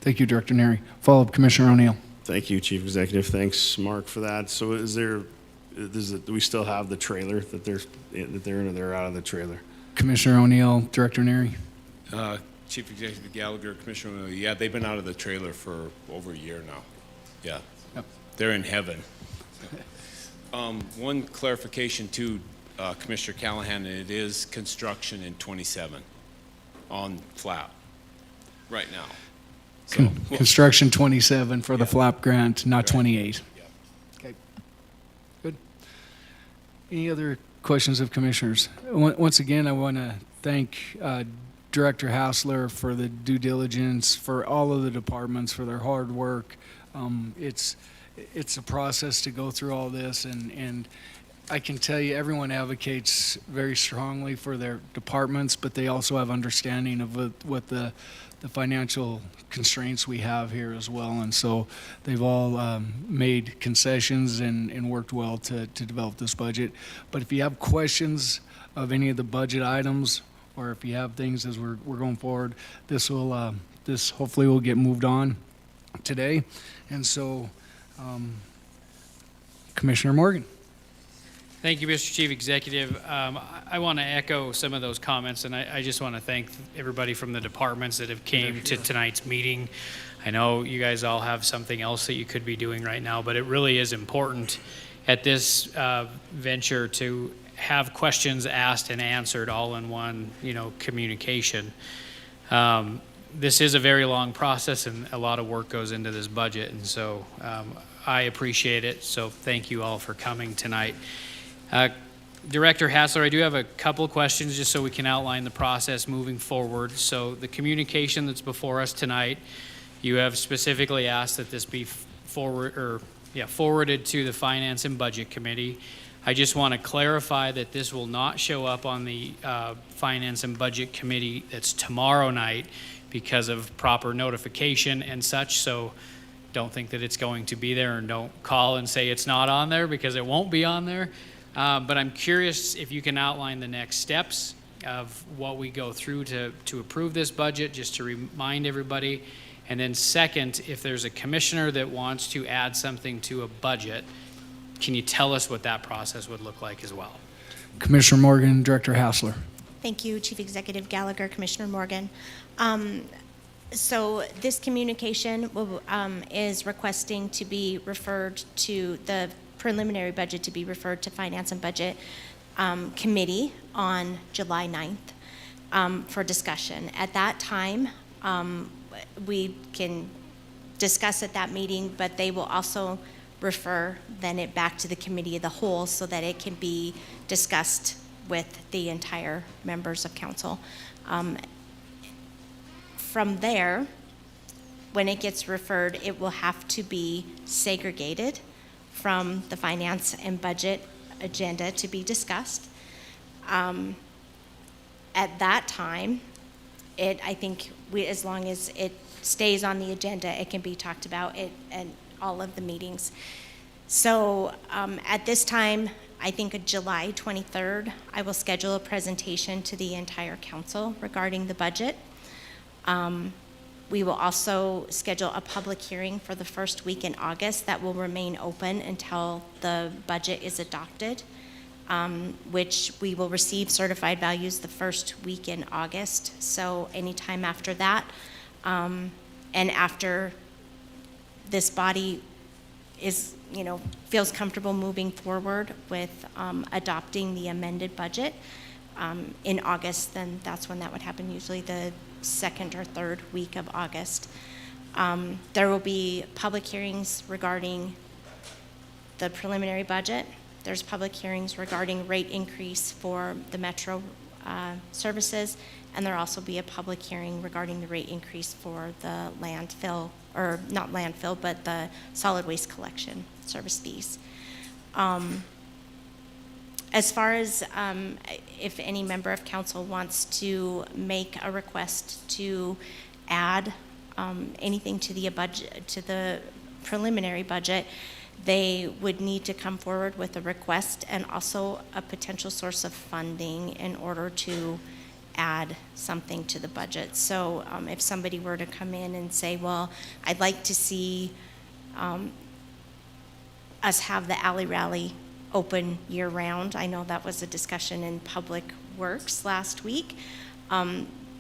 Thank you, Director Neary. Follow-up, Commissioner O'Neill. Thank you, Chief Executive. Thanks, Mark, for that. So do we still have the trailer that they're in, or they're out of the trailer? Commissioner O'Neill, Director Neary. Chief Executive Gallagher, Commissioner O'Neill, yeah, they've been out of the trailer for over a year now. Yeah. Yep. They're in heaven. One clarification too, Commissioner Callahan, it is construction in 27 on flap right now. So, Construction 27 for the flap grant, not 28. Yeah. Okay. Good. Any other questions of commissioners? Once again, I want to thank Director Hassler for the due diligence, for all of the departments for their hard work. It's a process to go through all this, and I can tell you everyone advocates very strongly for their departments, but they also have understanding of what the financial constraints we have here as well. And so they've all made concessions and worked well to develop this budget. But if you have questions of any of the budget items, or if you have things as we're going forward, this hopefully will get moved on today. And so, Commissioner Morgan. Thank you, Mr. Chief Executive. I want to echo some of those comments, and I just want to thank everybody from the departments that have came to tonight's meeting. I know you guys all have something else that you could be doing right now, but it really is important at this venture to have questions asked and answered all in one, communication. This is a very long process, and a lot of work goes into this budget, and so I appreciate it. So thank you all for coming tonight. Director Hassler, I do have a couple questions just so we can outline the process moving forward. So the communication that's before us tonight, You have specifically asked that this be forwarded to the Finance and Budget Committee. I just want to clarify that this will not show up on the Finance and Budget Committee that's tomorrow night because of proper notification and such, so don't think that it's going to be there, and don't call and say it's not on there, because it won't be on there. But I'm curious if you can outline the next steps of what we go through to approve this budget, just to remind everybody. And then second, if there's a commissioner that wants to add something to a budget, can you tell us what that process would look like as well? Commissioner Morgan, Director Hassler. Thank you, Chief Executive Gallagher, Commissioner Morgan. So this communication is requesting to be referred to the preliminary budget to be referred to Finance and Budget Committee on July 9th for discussion. At that time, we can discuss at that meeting, but they will also refer then it back to the Committee of the Whole so that it can be discussed with the entire members of council. From there, when it gets referred, it will have to be segregated from the Finance and Budget agenda to be discussed. At that time, I think as long as it stays on the agenda, it can be talked about at all of the meetings. So at this time, I think on July 23rd, I will schedule a presentation to the entire council regarding the budget. We will also schedule a public hearing for the first week in August that will remain open until the budget is adopted, which we will receive certified values the first week in August. So anytime after that, and after this body feels comfortable moving forward with adopting the amended budget in August, then that's when that would happen, usually the second or third week of August. There will be public hearings regarding the preliminary budget. There's public hearings regarding rate increase for the Metro services, and there'll also be a public hearing regarding the rate increase for the landfill, or not landfill, but the solid waste collection service fees. As far as if any member of council wants to make a request to add anything to the budget, to the preliminary budget, they would need to come forward with a request and also a potential source of funding in order to add something to the budget. So if somebody were to come in and say, well, I'd like to see us have the alley rally open year-round. I know that was a discussion in Public Works last week.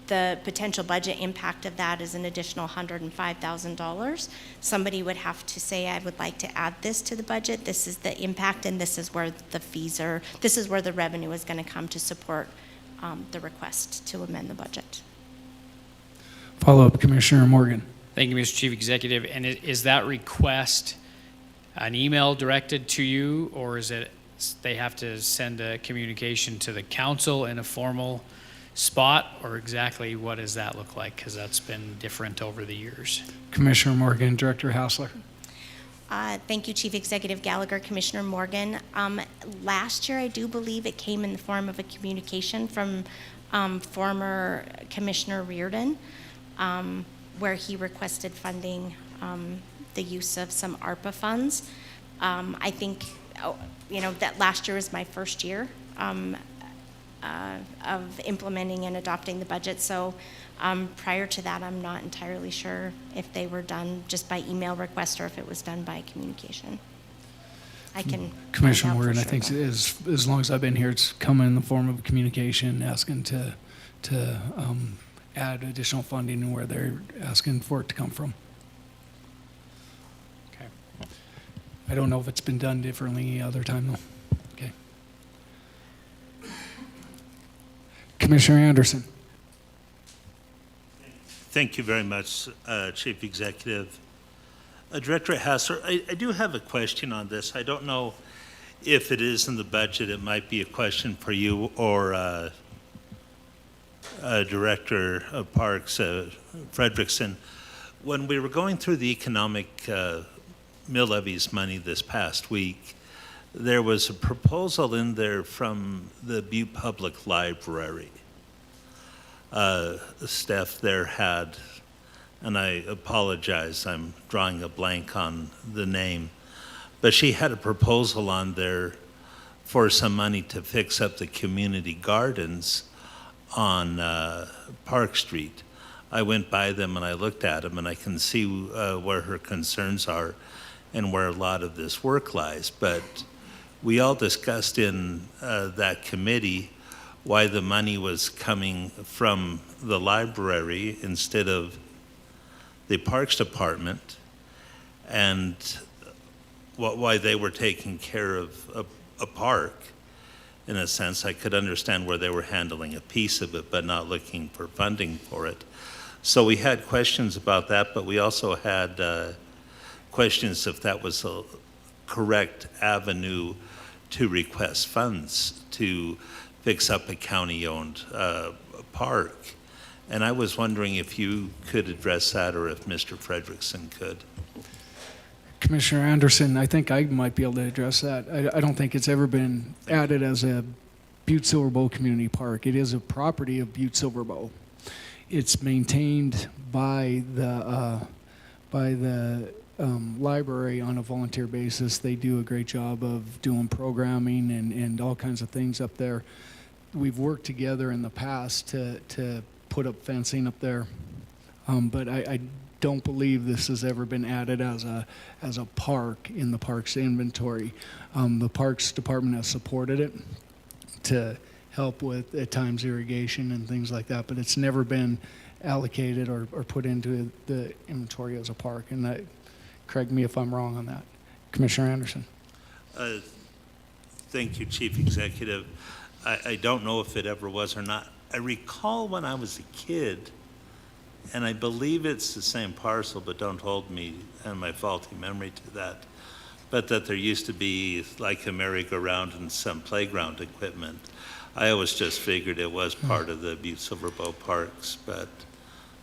The potential budget impact of that is an additional $105,000. Somebody would have to say, I would like to add this to the budget. This is the impact, and this is where the fees are, this is where the revenue is going to come to support the request to amend the budget. Follow-up, Commissioner Morgan. Thank you, Mr. Chief Executive. And is that request an email directed to you, or is it they have to send a communication to the council in a formal spot, or exactly what does that look like? Because that's been different over the years. Commissioner Morgan, Director Hassler. Thank you, Chief Executive Gallagher, Commissioner Morgan. Last year, I do believe it came in the form of a communication from former Commissioner Reardon, where he requested funding the use of some ARPA funds. I think, that last year was my first year of implementing and adopting the budget. So prior to that, I'm not entirely sure if they were done just by email request or if it was done by communication. I can. Commissioner find out for Morgan, I sure, think though. as long as I've been here, it's come in the form of communication asking to add additional funding and where they're asking for it to come from. Okay. I don't know if it's been done differently any other time though. Okay. Commissioner Anderson. Thank you very much, Chief Executive. Director Hassler, I do have a question on this. I don't know if it is in the budget. It might be a question for you or Director of Parks, Frederickson. when we were going through the economic mill levies money this past week, there was a proposal in there from the Butte Public Library. Steph there had, and I apologize, I'm drawing a blank on the name, but she had a proposal on there for some money to fix up the community gardens on Park Street. I went by them and I looked at them, and I can see where her concerns are and where a lot of this work lies. But we all discussed in that committee why the money was coming from the library instead of the Parks Department, and why they were taking care of a park. In a sense, I could understand where they were handling a piece of it, but not looking for funding for it. So we had questions about that, but we also had questions if that was a correct avenue to request funds to fix up a county-owned park. And I was wondering if you could address that, or if Mr. Frederickson could. Commissioner Anderson, I think I might be able to address that. I don't think it's ever been added as a Butte-Silver Bow Community Park. It is a property of Butte-Silver Bow. It's maintained by the library on a volunteer basis. They do a great job of doing programming and all kinds of things up there. We've worked together in the past to put up fencing up there, but I don't believe this has ever been added as a park in the parks inventory. The Parks Department has supported it to help with, at times, irrigation and things like that, but it's never been allocated or put into the inventory as a park. And correct me if I'm wrong on that. Commissioner Anderson. Thank you, Chief Executive. I don't know if it ever was or not. I recall when I was a kid, and I believe it's the same parcel, but don't hold me and my faulty memory to that, but that there used to be like a merry-go-round and some playground equipment. I always just figured it was part of the Butte-Silver Bow Parks, but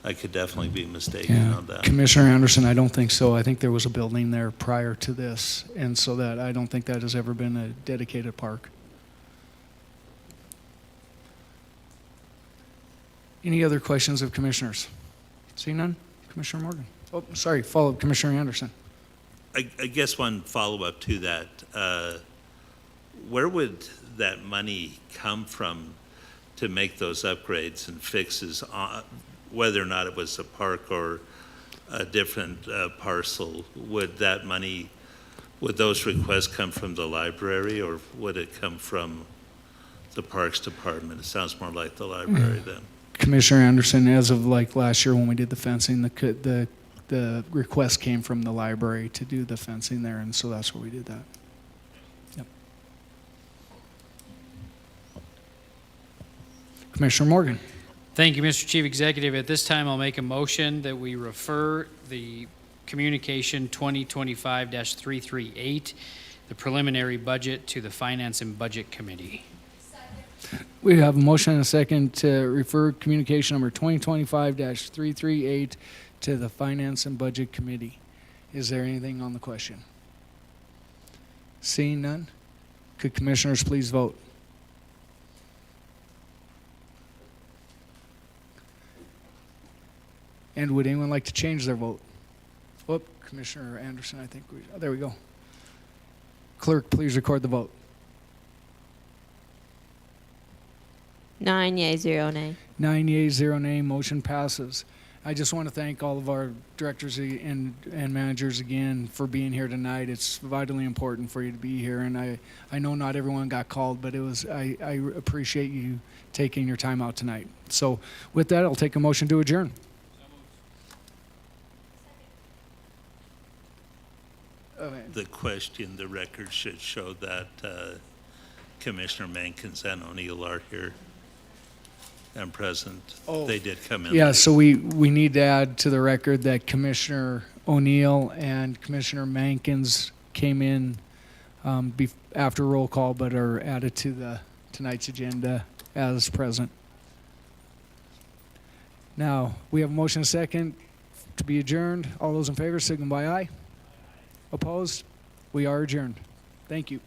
I could definitely be mistaken on that. Commissioner Anderson, I don't think so. I think there was a building there prior to this, and so that I don't think that has ever been a dedicated park. Any other questions of commissioners? See none? Commissioner Morgan. Oh, sorry, follow-up, Commissioner Anderson. I guess one follow-up to that. Where would that money come from to make those upgrades and fixes, whether or not it was a park or a different parcel? Would that money, would those requests come from the library, or would it come from the Parks Department? It sounds more like the library then. Commissioner Anderson, as of like last year when we did the fencing, the request came from the library to do the fencing there, and so that's where we did that. Yep. Commissioner Morgan. Thank you, Mr. Chief Executive. At this time, I'll make a motion that we refer the Communication 2025-338, the preliminary budget, to the Finance and Budget Committee. We have a motion and a second to refer communication number 2025-338 to the Finance and Budget Committee. Is there anything on the question? Seeing none, could commissioners please vote? And would anyone like to change their vote? Oh, Commissioner Anderson, I think there we go. Clerk, please record the vote. 9 yea, 0 nay. 9 yeas, 0 nay, motion passes. I just want to thank all of our directors and managers again for being here tonight. It's vitally important for you to be here, and I know not everyone got called, but I appreciate you taking your time out tonight. So with that, I'll take a motion to adjourn. The question, the record should show that Commissioner Mankins and O'Neill are here and present. Oh. They did come in. Yeah, late. so we need to add to the record that Commissioner O'Neill and Commissioner Mankins came in after roll call, but are added to tonight's agenda as present. Now, we have a motion and a second to be adjourned. All those in favor signal by aye. Opposed? We are adjourned. Thank you.